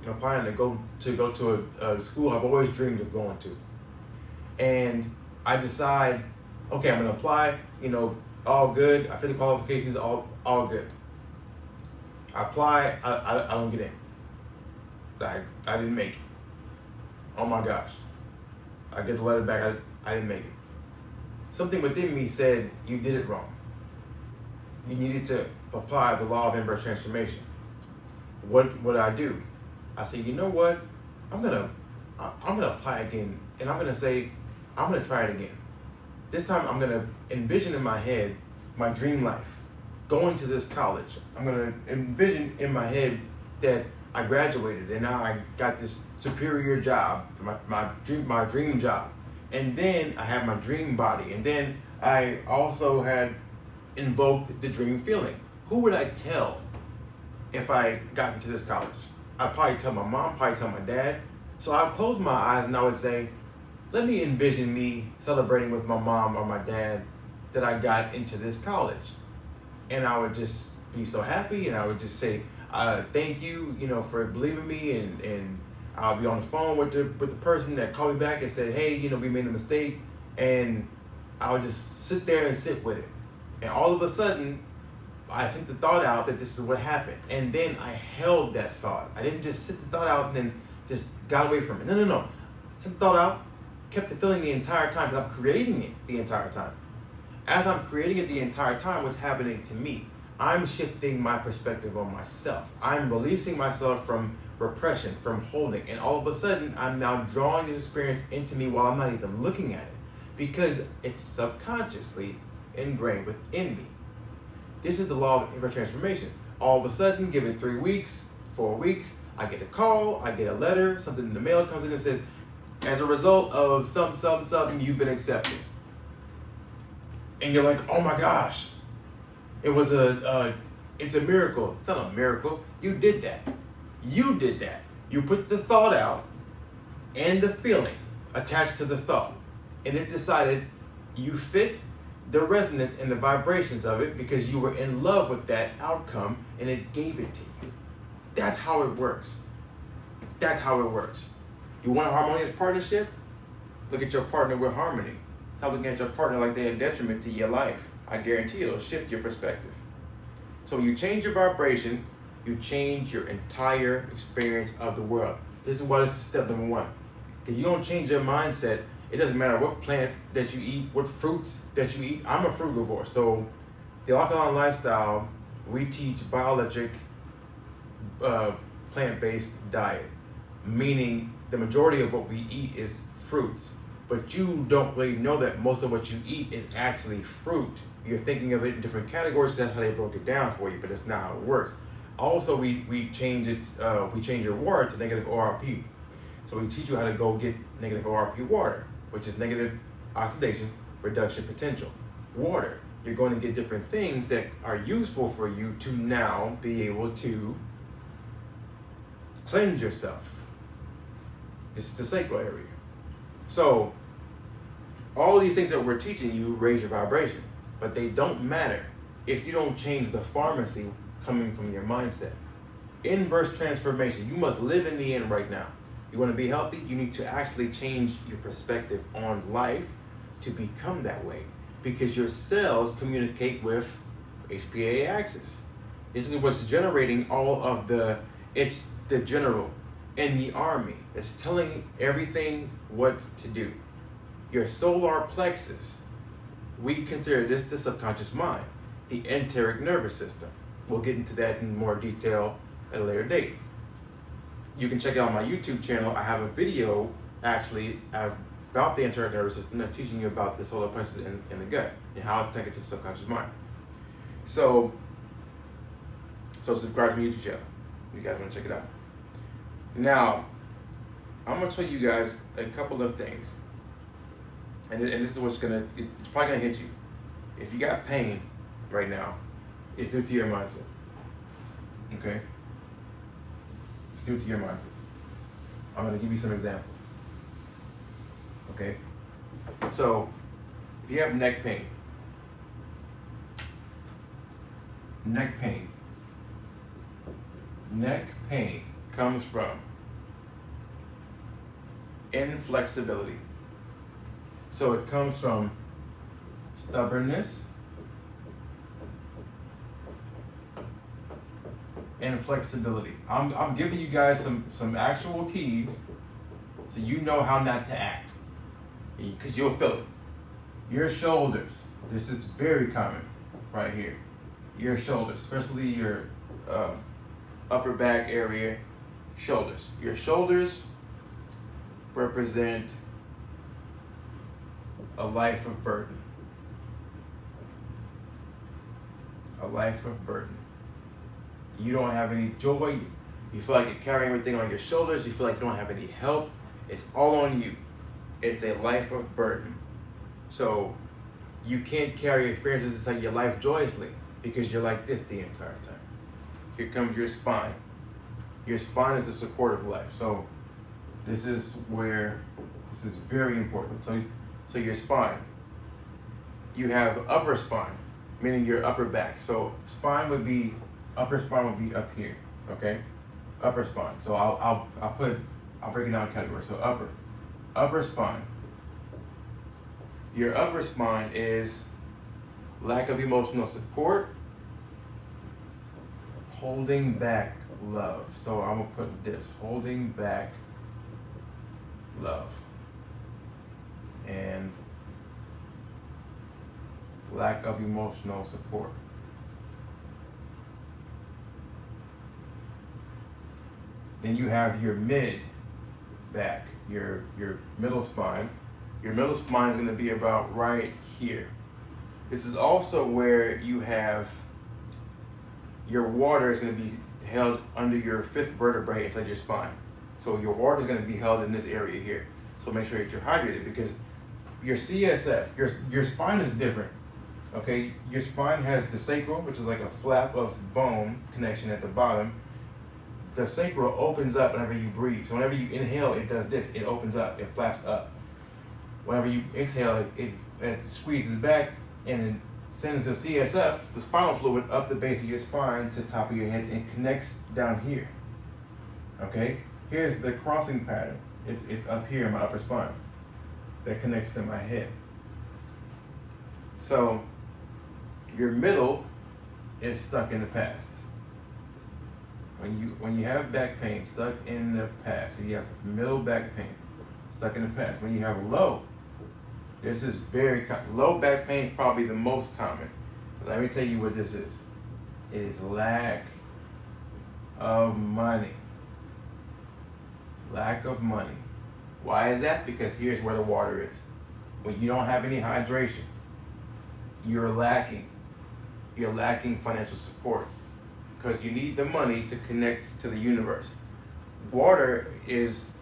I'm applying to go to a school I've always dreamed of going to, and I decide, okay, I'm gonna apply. All good. I fill the qualifications, all good. I apply. I don't get in. I didn't make it. Oh my gosh. I get the letter back. I didn't make it. Something within me said you did it wrong. You needed to apply the law of inverse transformation. What would I do? I say, you know what? I'm gonna apply again, and I'm gonna say I'm gonna try it again. This time I'm gonna envision in my head my dream life, going to this college. I'm gonna envision in my head that I graduated and now I got this superior job, my dream job. And then I have my dream body. And then I also had invoked the dream feeling. Who would I tell if I got into this college? I'd probably tell my mom, probably tell my dad. So I'd close my eyes and I would say, let me envision me celebrating with my mom or my dad that I got into this college. And I would just be so happy, and I would just say, thank you, for believing me, and I'll be on the phone with the person that called me back and said, hey, we made a mistake, and I would just sit there and sit with it. And all of a sudden, I sent the thought out that this is what happened. And then I held that thought. I didn't just sit the thought out and then just got away from it. No. Sent the thought out, kept the feeling the entire time, because I'm creating it the entire time. As I'm creating it the entire time, what's happening to me? I'm shifting my perspective on myself. I'm releasing myself from repression, from holding. And all of a sudden, I'm now drawing this experience into me while I'm not even looking at it, because it's subconsciously ingrained within me. This is the law of inverse transformation. All of a sudden, give it 3 weeks, 4 weeks, I get a call, I get a letter, something in the mail comes in and says, as a result of something, you've been accepted. And you're like, oh my gosh, it's a miracle. It's not a miracle. You did that. You did that. You put the thought out and the feeling attached to the thought, and it decided you fit the resonance and the vibrations of it because you were in love with that outcome, and it gave it to you. That's how it works. That's how it works. You want a harmonious partnership? Look at your partner with harmony. Stop looking at your partner like they're a detriment to your life. I guarantee it'll shift your perspective. So when you change your vibration, you change your entire experience of the world. This is why this is step number one. If you don't change your mindset, it doesn't matter what plants that you eat, what fruits that you eat. I'm a frugivore, so the Alkalign Lifestyle, we teach bioelectric, plant-based diet, meaning the majority of what we eat is fruits. But you don't really know that most of what you eat is actually fruit. You're thinking of it in different categories because that's how they broke it down for you, but that's not how it works. Also, we change it. We change your water to negative ORP. So we teach you how to go get negative ORP water, which is negative oxidation reduction potential. Water. You're going to get different things that are useful for you to now be able to cleanse yourself. This is the sacral area. So all these things that we're teaching you raise your vibration, but they don't matter if you don't change the pharmacy coming from your mindset. Inverse transformation. You must live in the end right now. You want to be healthy, you need to actually change your perspective on life to become that way, because your cells communicate with HPA axis. This is what's generating all of it's the general in the army that's telling everything what to do. Your solar plexus, we consider this the subconscious mind, the enteric nervous system. We'll get into that in more detail at a later date. You can check out my YouTube channel. I have a video actually about the enteric nervous system that's teaching you about the solar plexus in the gut and how it's connected to the subconscious mind. So subscribe to my YouTube channel. You guys want to check it out. Now, I'm gonna tell you guys a couple of things, and this is what's it's probably gonna hit you. If you got pain right now, it's due to your mindset. Okay? It's due to your mindset. I'm gonna give you some examples. Okay? So, if you have neck pain comes from inflexibility. So it comes from stubbornness, inflexibility. I'm giving you guys some actual keys so you know how not to act, because you'll feel it. Your shoulders, this is very common right here. Your shoulders, especially your upper back area, shoulders. Your shoulders represent a life of burden. A life of burden. You don't have any joy. You feel like you're carrying everything on your shoulders. You feel like you don't have any help. It's all on you. It's a life of burden. So you can't carry experiences inside your life joyously because you're like this the entire time. Here comes your spine. Your spine is the support of life. So this is very important. So your spine. You have upper spine, meaning your upper back. So upper spine would be up here, okay? Upper spine. So I'll break it down categories. So upper spine. Your upper spine is lack of emotional support, holding back love. So I'm gonna put this, holding back love, and lack of emotional support. Then you have your mid back, your middle spine. Your middle spine is going to be about right here. This is also where you have your water is going to be held under your fifth vertebrae inside your spine. So your water is going to be held in this area here. So make sure that you're hydrated, because your CSF, your spine is different. Okay, your spine has the sacral, which is like a flap of bone connection at the bottom. the sacral opens up whenever you breathe. So whenever you inhale, it does this. It opens up. It flaps up. Whenever you exhale, it squeezes back and it sends the CSF, the spinal fluid, up the base of your spine to the top of your head and connects down here. Okay? Here's the crossing pattern. It's up here in my upper spine that connects to my head. So your middle is stuck in the past. When you have back pain, stuck in the past, so you have middle back pain, stuck in the past. When you have low, this is very common. Low back pain is probably the most common. But let me tell you what this is. It is lack of money. Lack of money. Why is that? Because here's where the water is. When you don't have any hydration, you're lacking. You're lacking financial support because you need the money to connect to the universe. Water is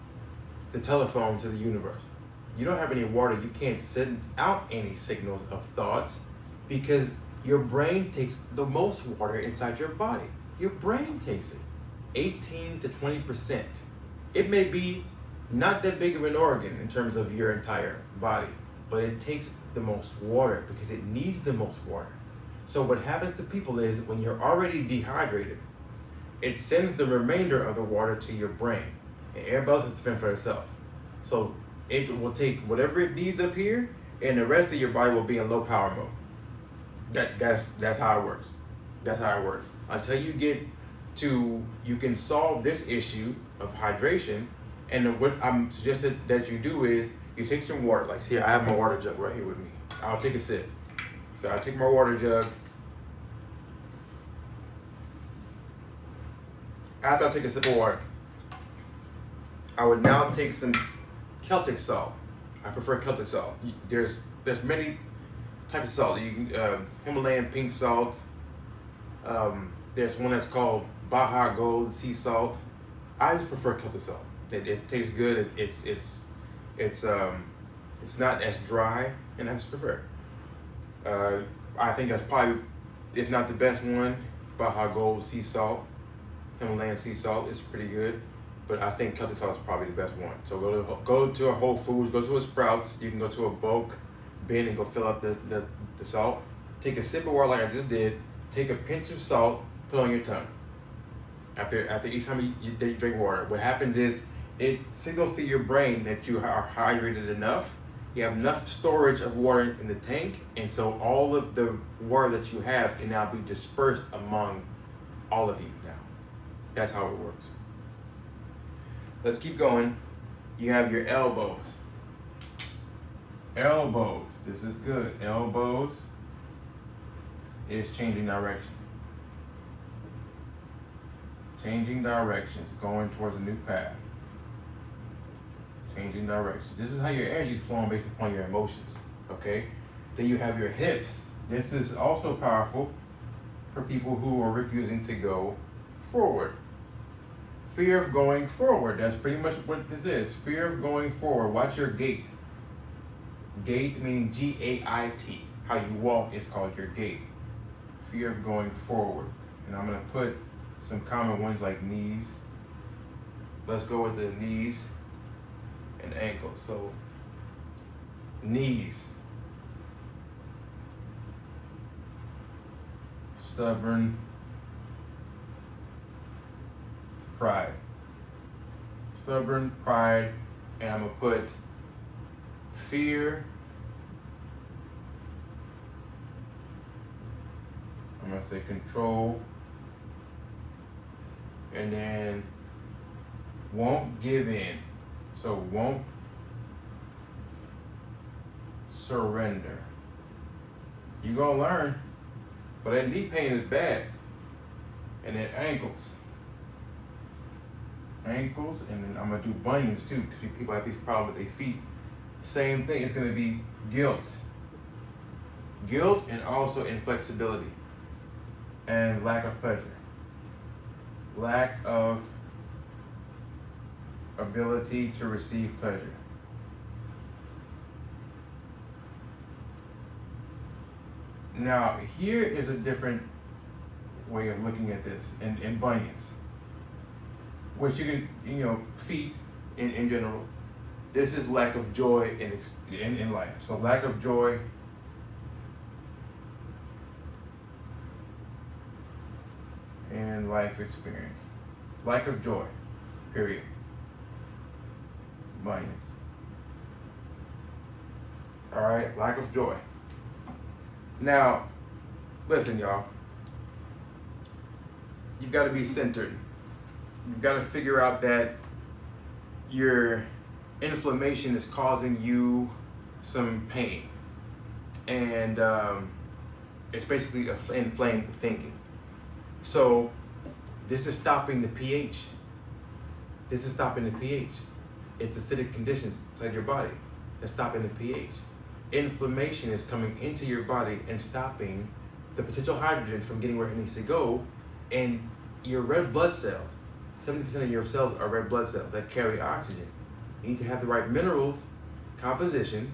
the telephone to the universe. You don't have any water, you can't send out any signals of thoughts because your brain takes the most water inside your body. Your brain takes it, 18 to 20%. It may be not that big of an organ in terms of your entire body, but it takes the most water because it needs the most water. So what happens to people is when you're already dehydrated, it sends the remainder of the water to your brain, and everybody else has to fend for itself. So it will take whatever it needs up here, and the rest of your body will be in low power mode. That's how it works. That's how it works. Until you get to, you can solve this issue of hydration, and what I'm suggesting that you do is you take some water. Like, see, I have my water jug right here with me. I'll take a sip. So I take my water jug. After I take a sip of water, I would now take some Celtic salt. I prefer Celtic salt. There's many types of salt. You can Himalayan pink salt. There's one that's called Baja Gold sea salt. I just prefer Celtic salt. It tastes good. It's not as dry, and I just prefer it. I think that's probably, if not the best one, Baja Gold sea salt, Himalayan sea salt is pretty good, but I think Celtic salt is probably the best one. So go to a Whole Foods, go to a Sprouts. You can go to a bulk bin and go fill up the salt. Take a sip of water like I just did. Take a pinch of salt, put on your tongue. After each time you drink water, what happens is it signals to your brain that you are hydrated enough. You have enough storage of water in the tank, and so all of the water that you have can now be dispersed among all of you now. That's how it works. Let's keep going. You have your elbows. Elbows, this is good. Elbows is changing direction. Changing directions, going towards a new path. Changing direction. This is how your energy is flowing based upon your emotions, okay? Then you have your hips. This is also powerful for people who are refusing to go forward. Fear of going forward. That's pretty much what this is. Fear of going forward. Watch your gait. Gait meaning G-A-I-T. How you walk is called your gait. Fear of going forward. And I'm going to put some common ones like knees. Let's go with the knees and ankles. So knees, stubborn, pride. Stubborn, pride, and I'm gonna put fear. I'm gonna say control, and then won't give in. So won't surrender. You're gonna learn, but that knee pain is bad. And then ankles. Ankles, and then I'm gonna do bunions too, because people have these problems with their feet. Same thing, it's gonna be guilt. Guilt and also inflexibility. And lack of pleasure. Lack of ability to receive pleasure. Now, here is a different way of looking at this in bunions. which you can, feet in general. This is lack of joy in life. So lack of joy in life experience. Lack of joy, period. Minus. All right, lack of joy. Now, listen, y'all. You've got to be centered. You've got to figure out that your inflammation is causing you some pain. And it's basically inflamed thinking. So this is stopping the pH. This is stopping the pH. It's acidic conditions inside your body that's stopping the pH. Inflammation is coming into your body and stopping the potential hydrogen from getting where it needs to go. And your red blood cells, 70% of your cells are red blood cells that carry oxygen. You need to have the right minerals, composition,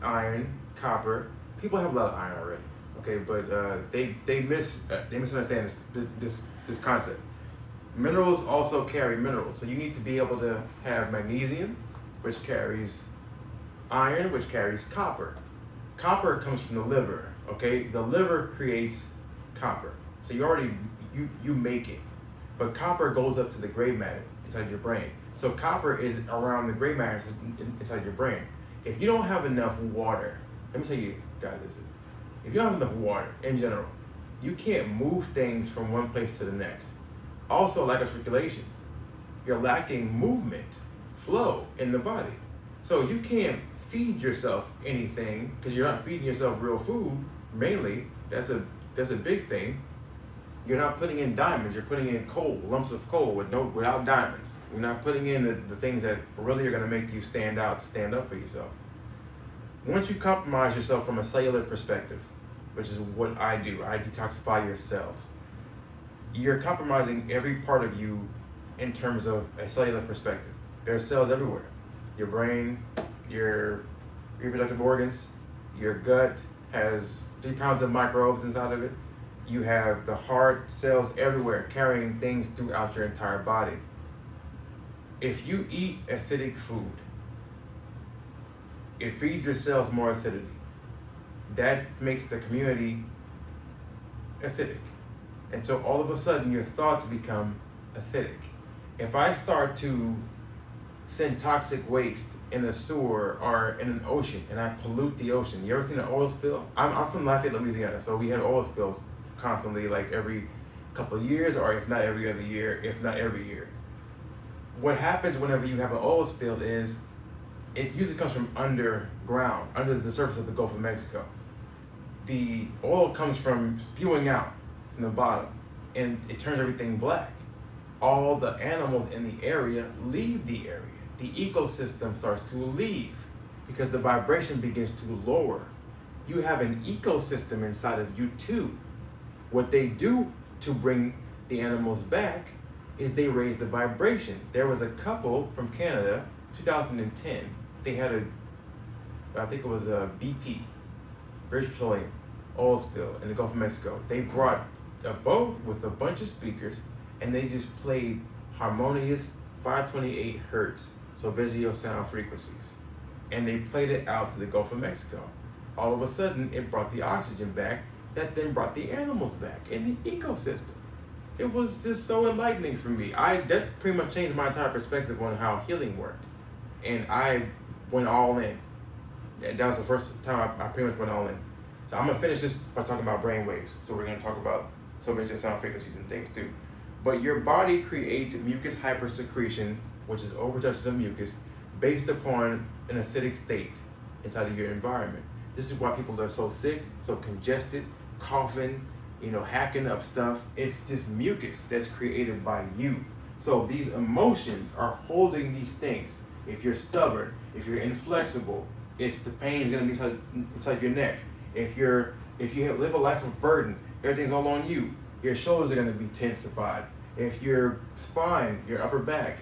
iron, copper. People have a lot of iron already, okay, but they misunderstand this concept. Minerals also carry minerals, so you need to be able to have magnesium, which carries iron, which carries copper. Copper comes from the liver, okay? The liver creates copper, so you make it. But copper goes up to the gray matter inside your brain. So copper is around the gray matter inside your brain. If you don't have enough water, let me tell you guys this is, if you don't have enough water in general, you can't move things from one place to the next. Also, lack of circulation. You're lacking movement, flow in the body. So you can't feed yourself anything because you're not feeding yourself real food, mainly. That's a big thing. You're not putting in diamonds, you're putting in coal, lumps of coal without diamonds. You're not putting in the things that really are gonna make you stand out, stand up for yourself. Once you compromise yourself from a cellular perspective, which is what I do, I detoxify your cells. You're compromising every part of you in terms of a cellular perspective. There are cells everywhere. Your brain, your reproductive organs, your gut has 3 pounds of microbes inside of it. You have the heart, cells everywhere, carrying things throughout your entire body. If you eat acidic food, it feeds your cells more acidity. That makes the community acidic. And so all of a sudden your thoughts become acidic. If I start to send toxic waste in a sewer or in an ocean and I pollute the ocean, you ever seen an oil spill? I'm from Lafayette, Louisiana, so we had oil spills constantly, like every couple of years, or if not every other year, if not every year. What happens whenever you have an oil spill is it usually comes from underground, under the surface of the Gulf of Mexico. The oil comes from spewing out from the bottom and it turns everything black. All the animals in the area leave the area. The ecosystem starts to leave because the vibration begins to lower. You have an ecosystem inside of you too. What they do to bring the animals back is they raise the vibration. There was a couple from Canada, 2010. They had I think it was a BP, British Petroleum, oil spill in the Gulf of Mexico. They brought a boat with a bunch of speakers and they just played harmonious 528 hertz, so Vizio sound frequencies. And they played it out to the Gulf of Mexico. All of a sudden, it brought the oxygen back, that then brought the animals back in the ecosystem. It was just so enlightening for me. That pretty much changed my entire perspective on how healing worked. And I went all in. That was the first time I pretty much went all in. So I'm gonna finish this by talking about brain waves. So we're gonna talk about visual sound frequencies and things too. But your body creates mucus hypersecretion, which is overproduction of mucus, based upon an acidic state inside of your environment. This is why people are so sick, so congested, coughing, hacking up stuff. It's just mucus that's created by you. So these emotions are holding these things. If you're stubborn, if you're inflexible, the pain is gonna be inside your neck. If you live a life of burden, everything's all on you. Your shoulders are gonna be tensified. If your spine, your upper back,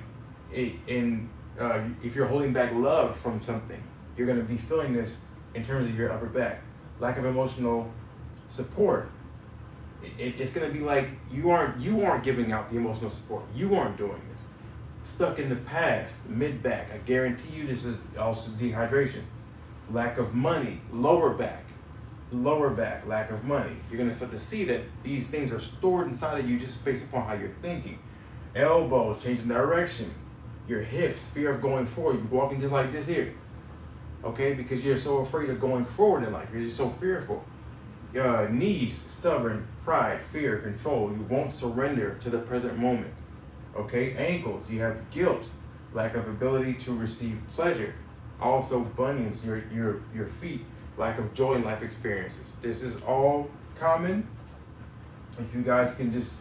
if you're holding back love from something, you're gonna be feeling this in terms of your upper back. Lack of emotional support. It's gonna be like you aren't giving out the emotional support. You aren't doing this. stuck in the past, mid-back. I guarantee you this is also dehydration. Lack of money, lower back, lack of money. You're gonna start to see that these things are stored inside of you just based upon how you're thinking. Elbows, changing direction. Your hips, fear of going forward. You're walking just like this here, okay? Because you're so afraid of going forward in life. You're just so fearful. Knees, stubborn, pride, fear, control. You won't surrender to the present moment, okay? Ankles, you have guilt, lack of ability to receive pleasure. Also bunions, your feet, lack of joy in life experiences. This is all common. If you guys can just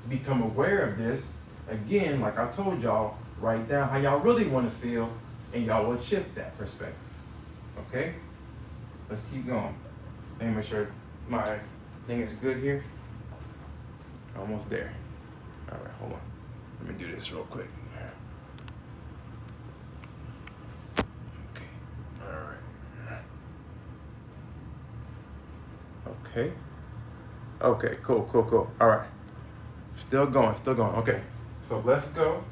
become aware of this, again, like I told y'all, write down how y'all really want to feel, and y'all will shift that perspective. Okay? Let's keep going. Let me make sure my thing is good here. Almost there. All right, hold on. Let me do this real quick. Okay. All right. Okay. Okay, cool. All right. Still going. Okay. So let's go.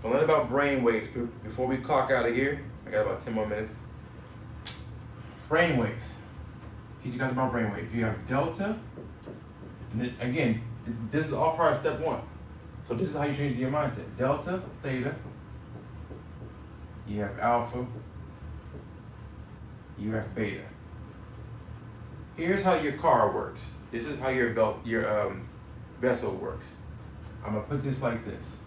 We'll learn about brain waves before we clock out of here. I got about 10 more minutes. Brain waves. Teach you guys about brain waves. You have delta. And then, again, this is all part of step 1. So this is how you change your mindset. Delta, theta. You have alpha. You have beta. Here's how your car works. This is how your vessel works. I'm gonna put this like this.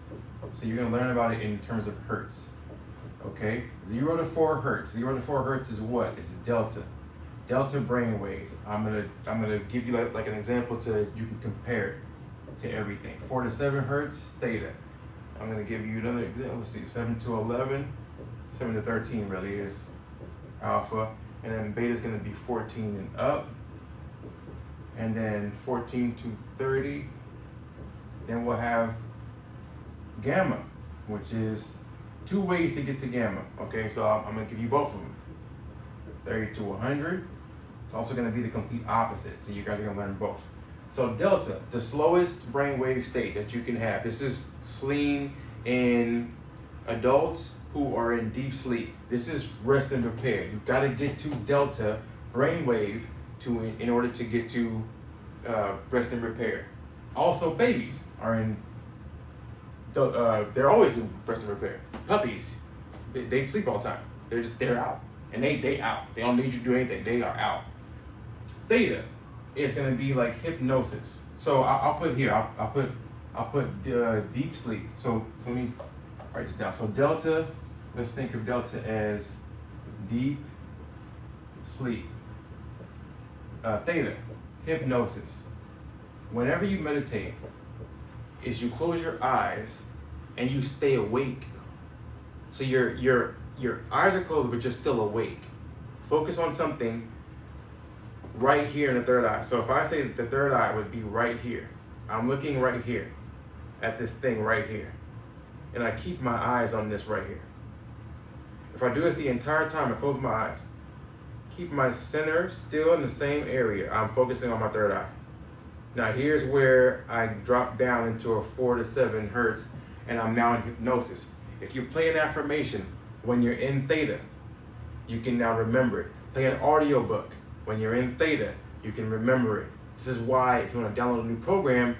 So you're gonna learn about it in terms of hertz. Okay? 0 to 4 hertz. 0 to 4 hertz is what? It's delta. Delta brain waves. I'm gonna give you like an example so that you can compare it to everything. 4 to 7 hertz, theta. I'm gonna give you another example. Let's see, 7 to 11, 7 to 13 really is alpha, and then beta is gonna be 14 and up, and then 14 to 30. Then we'll have gamma, which is 2 ways to get to gamma. Okay, so I'm gonna give you both of them. 30 to 100. It's also gonna be the complete opposite. So you guys are gonna learn both. So delta, the slowest brainwave state that you can have. This is seen in adults who are in deep sleep. This is rest and repair. You've got to get to delta brainwave in order to get to rest and repair. Also, babies are in. They're always in rest and repair. Puppies, they sleep all the time. They're out, and they out. They don't need you to do anything. They are out. Theta is going to be like hypnosis. So I'll put here. I'll put deep sleep. So let me write this down. So delta. Let's think of delta as deep sleep. Theta, hypnosis. Whenever you meditate, is you close your eyes and you stay awake. So your eyes are closed, but you're still awake. Focus on something right here in the third eye. So if I say the third eye would be right here, I'm looking right here at this thing right here, and I keep my eyes on this right here. If I do this the entire time, I close my eyes, keep my center still in the same area, I'm focusing on my third eye. Now here's where I drop down into a 4 to 7 hertz, and I'm now in hypnosis. If you play an affirmation when you're in theta, you can now remember it. Play an audio book when you're in theta, you can remember it. This is why if you want to download a new program,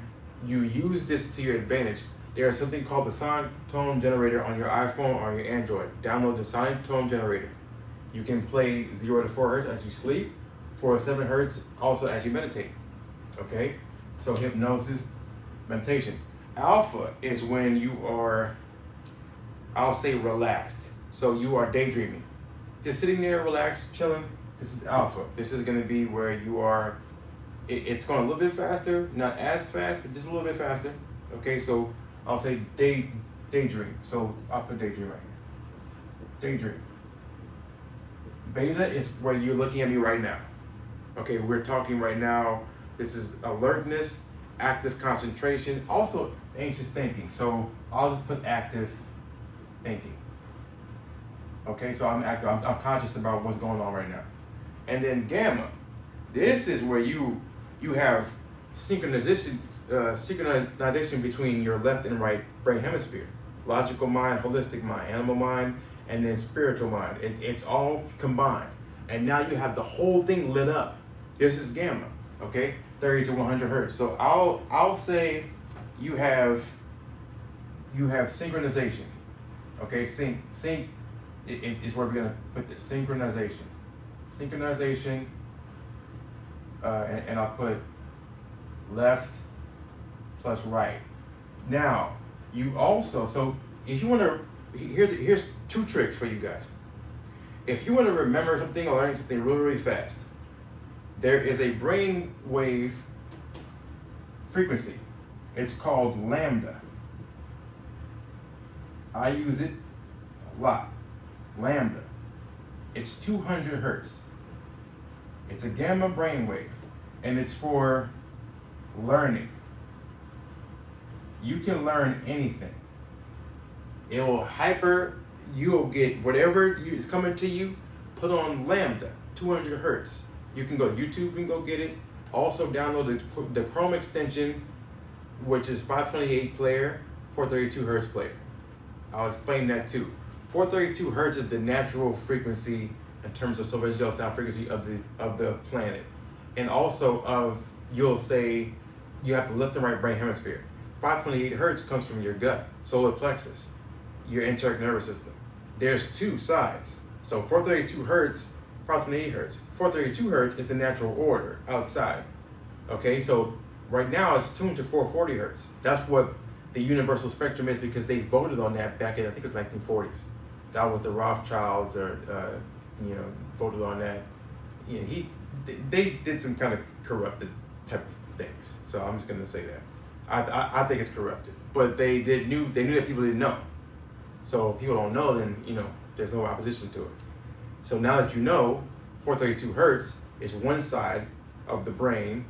you use this to your advantage. There's something called the sonic tone generator on your iPhone or your Android. Download the sonic tone generator. You can play 0 to 4 hertz as you sleep, 4 to 7 hertz also as you meditate. Okay? So hypnosis, meditation. Alpha is when you are, I'll say, relaxed. So you are daydreaming. Just sitting there, relaxed, chilling. This is alpha. This is going to be where you are, it's going a little bit faster, not as fast, but just a little bit faster. Okay, so I'll say daydream. So I'll put daydream right here. Daydream. Beta is where you're looking at me right now. Okay, we're talking right now. This is alertness, active concentration, also anxious thinking. So I'll just put active thinking. Okay, so I'm active. I'm conscious about what's going on right now. And then gamma. This is where you have synchronization between your left and right brain hemisphere. Logical mind, holistic mind, animal mind, and then spiritual mind. It's all combined. And now you have the whole thing lit up. This is gamma, okay? 30 to 100 hertz. So I'll say you have synchronization, okay? Sync is where we're gonna put this, synchronization. Synchronization, and I'll put left plus right. Now, you also, so if you wanna, here's 2 tricks for you guys. If you wanna remember something or learn something really, really fast, there is a brain wave frequency. It's called lambda. I use it a lot. Lambda. It's 200 hertz. It's a gamma brainwave, and it's for learning. You can learn anything. It will you'll get whatever is coming to you, put on lambda, 200 hertz. You can go to YouTube and go get it. Also download the Chrome extension, which is 528 player, 432 hertz player. I'll explain that too. 432 hertz is the natural frequency in terms of celestial sound frequency of the planet. And also you'll say you have the left and right brain hemisphere. 528 hertz comes from your gut, solar plexus, your enteric nervous system. There's 2 sides. So 432 hertz, 528 hertz. 432 hertz is the natural order outside. Okay, so right now it's tuned to 440 hertz. That's what the universal spectrum is, because they voted on that back in, I think it was 1940s. That was the Rothschilds, voted on that. They did some kind of corrupted type of things. So I'm just gonna say that. I think it's corrupted, but they knew that people didn't know. So if people don't know, then there's no opposition to it. So now that you know, 432 hertz is one side of the brain,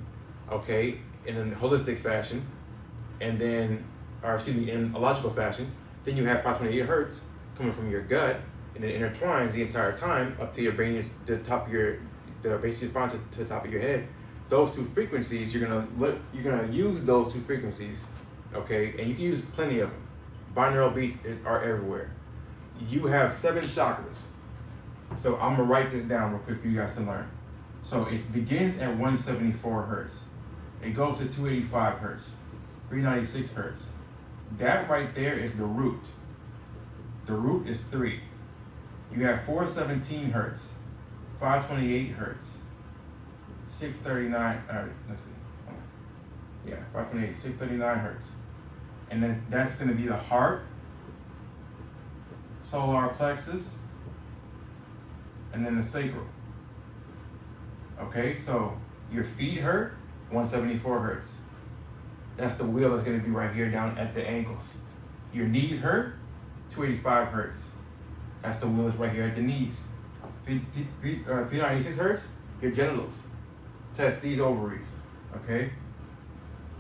okay, in a holistic fashion, and then, in a logical fashion. Then you have 528 hertz coming from your gut, and it intertwines the entire time up to your brain, the top of the basic response to the top of your head. Those 2 frequencies, you're gonna use those 2 frequencies, okay, and you can use plenty of them. Binaural beats are everywhere. You have 7 chakras. So I'm gonna write this down real quick for you guys to learn. So it begins at 174 hertz. It goes to 285 hertz, 396 hertz. That right there is the root. The root is 3. You have 417 hertz, 528 hertz, 639, let's see. Yeah, 528, 639 hertz. And then that's gonna be the heart, solar plexus, and then the sacral. Okay, so your feet hurt, 174 hertz. That's the wheel that's gonna be right here down at the ankles. Your knees hurt, 285 hertz. That's the wheel that's right here at the knees. 396 hertz, your genitals, testes, ovaries, okay?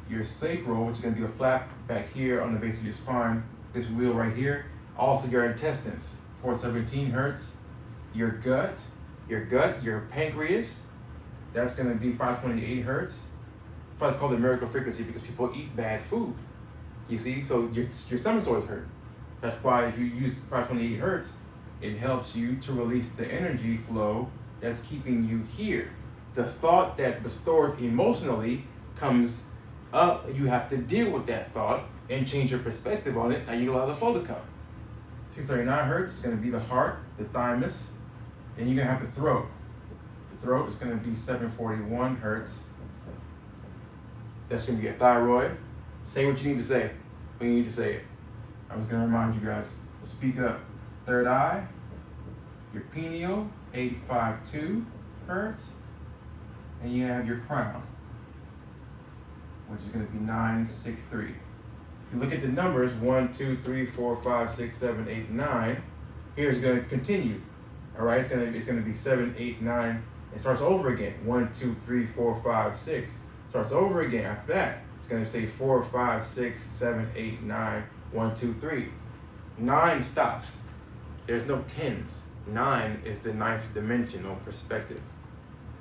Your sacral, which is gonna be the flap back here on the base of your spine, this wheel right here, also your intestines, 417 hertz. Your gut, your pancreas, that's gonna be 528 hertz. It's called the miracle frequency because people eat bad food. You see, so your stomach's always hurt. That's why if you use 528 hertz, it helps you to release the energy flow that's keeping you here. The thought that was stored emotionally comes up, you have to deal with that thought and change your perspective on it, and you allow the flow to come. 639 hertz is gonna be the heart, the thymus, and you're gonna have the throat. The throat is gonna be 741 hertz. That's gonna be your thyroid. Say what you need to say when you need to say it. I'm just gonna remind you guys, speak up. Third eye, your pineal, 852 hertz, and you have your crown, which is gonna be 963. If you look at the numbers, 1, 2, 3, 4, 5, 6, 7, 8, 9, here's gonna continue. All right, it's gonna be 7, 8, 9. It starts over again. 1, 2, 3, 4, 5, 6. Starts over again after that. It's gonna say 4, 5, 6, 7, 8, 9, 1, 2, 3. 9 stops. There's no 10s. 9 is the 9th dimension or perspective.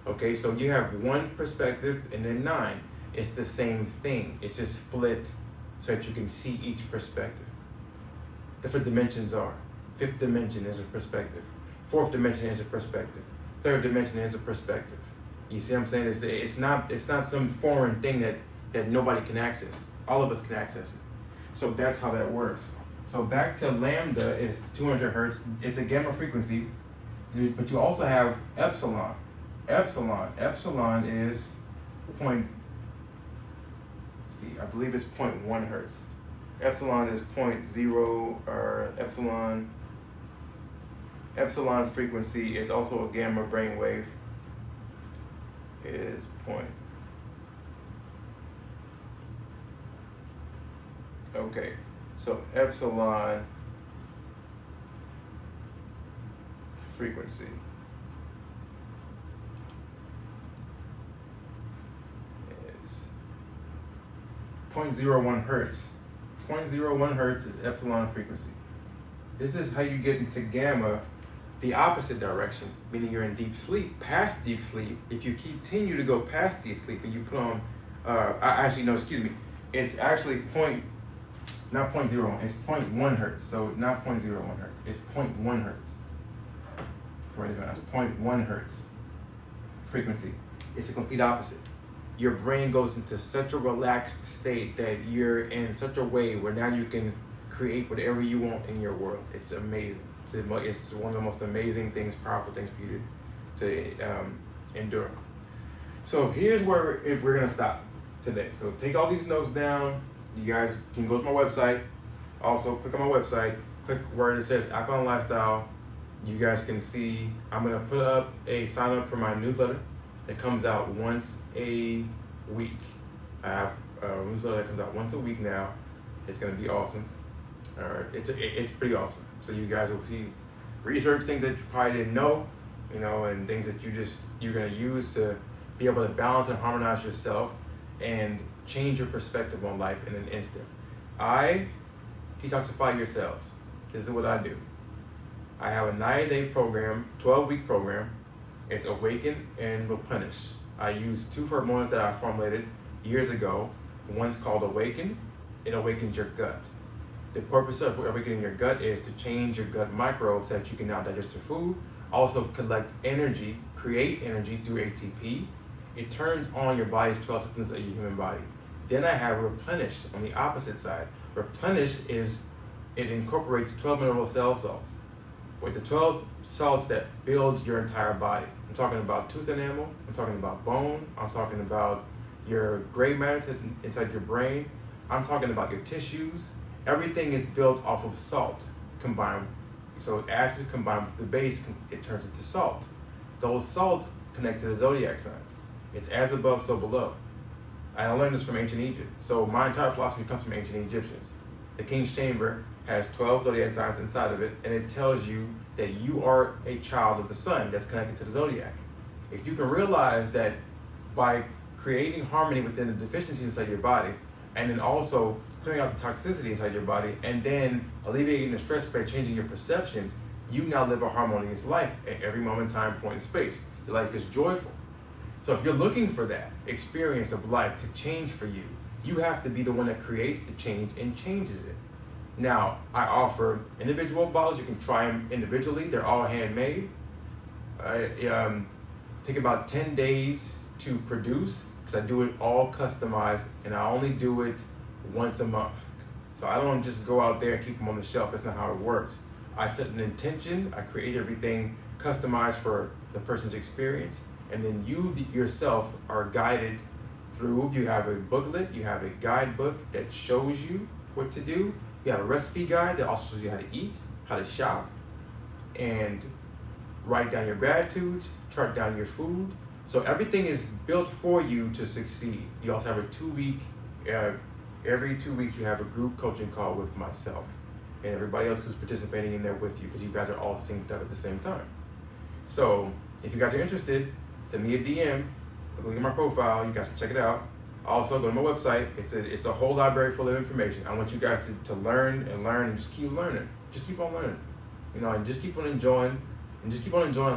Okay, so you have 1 perspective and then 9. It's the same thing. It's just split so that you can see each perspective. Different dimensions are. Fifth dimension is a perspective. Fourth dimension is a perspective. Third dimension is a perspective. You see what I'm saying? It's not some foreign thing that nobody can access. All of us can access it. So that's how that works. So back to lambda is 200 hertz. It's a gamma frequency, but you also have epsilon. Epsilon is I believe it's 0.1 hertz. Epsilon is 0.0, or epsilon frequency is also a gamma brainwave. Is point. Okay, so epsilon frequency is 0.01 hertz. 0.01 hertz is epsilon frequency. This is how you get into gamma, the opposite direction, meaning you're in deep sleep, past deep sleep. If you continue to go past deep sleep and you put on, it's actually not 0.01, it's 0.1 hertz. So not 0.01 hertz, it's 0.1 hertz. It's 0.1 hertz frequency. It's the complete opposite. Your brain goes into such a relaxed state that you're in such a way where now you can create whatever you want in your world. It's amazing. It's one of the most amazing things, powerful things for you to endure. So here's where we're gonna stop today. So take all these notes down. You guys can go to my website. Also click on my website, click where it says Alkalign Lifestyle. You guys can see, I'm gonna put up a sign up for my newsletter that comes out once a week. I have a newsletter that comes out once a week now. It's gonna be awesome. It's pretty awesome. So you guys will see research, things that you probably didn't know, and things that you're gonna use to be able to balance and harmonize yourself and change your perspective on life in an instant. I detoxify your cells. This is what I do. I have a 90-day program, 12-week program. It's Awaken and Replenish. I use 2 hormones that I formulated years ago. One's called Awaken. It awakens your gut. The purpose of awakening your gut is to change your gut microbes so that you can now digest your food, also collect energy, create energy through ATP. It turns on your body's 12 systems of your human body. Then I have Replenish on the opposite side. Replenish it incorporates 12 mineral cell salts. With the 12 salts that build your entire body. I'm talking about tooth enamel, I'm talking about bone, I'm talking about your gray matter inside your brain, I'm talking about your tissues. Everything is built off of salt combined. So acid combined with the base, it turns into salt. Those salts connect to the zodiac signs. It's as above, so below. I learned this from ancient Egypt. So my entire philosophy comes from ancient Egyptians. The King's Chamber has 12 zodiac signs inside of it, and it tells you that you are a child of the sun that's connected to the zodiac. If you can realize that by creating harmony within the deficiencies inside your body, and then also clearing out the toxicity inside your body, and then alleviating the stress by changing your perceptions, you now live a harmonious life at every moment, time, point, and space. Your life is joyful. So if you're looking for that experience of life to change for you, you have to be the one that creates the change and changes it. Now, I offer individual bottles. You can try them individually. They're all handmade. Take about 10 days to produce because I do it all customized, and I only do it once a month. So I don't just go out there and keep them on the shelf. That's not how it works. I set an intention. I create everything customized for the person's experience, and then you yourself are guided through. You have a booklet. You have a guidebook that shows you what to do. You have a recipe guide that also shows you how to eat, how to shop, and write down your gratitudes, chart down your food. So everything is built for you to succeed. You also have a 2-week, every 2 weeks you have a group coaching call with myself and everybody else who's participating in there with you, because you guys are all synced up at the same time. So if you guys are interested, send me a DM, look at my profile, you guys can check it out. Also, go to my website. It's a whole library full of information. I want you guys to learn and just keep learning. Just keep on learning, and just keep on enjoying,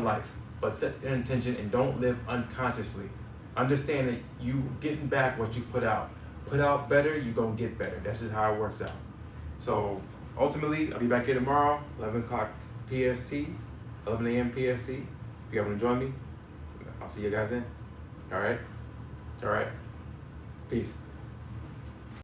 life. But set an intention and don't live unconsciously. Understand that you getting back what you put out. put out better, you're gonna get better. That's just how it works out. So ultimately, I'll be back here tomorrow, 11 o'clock PST, 11 a.m. PST. If you guys want to join me, I'll see you guys then. All right? Peace.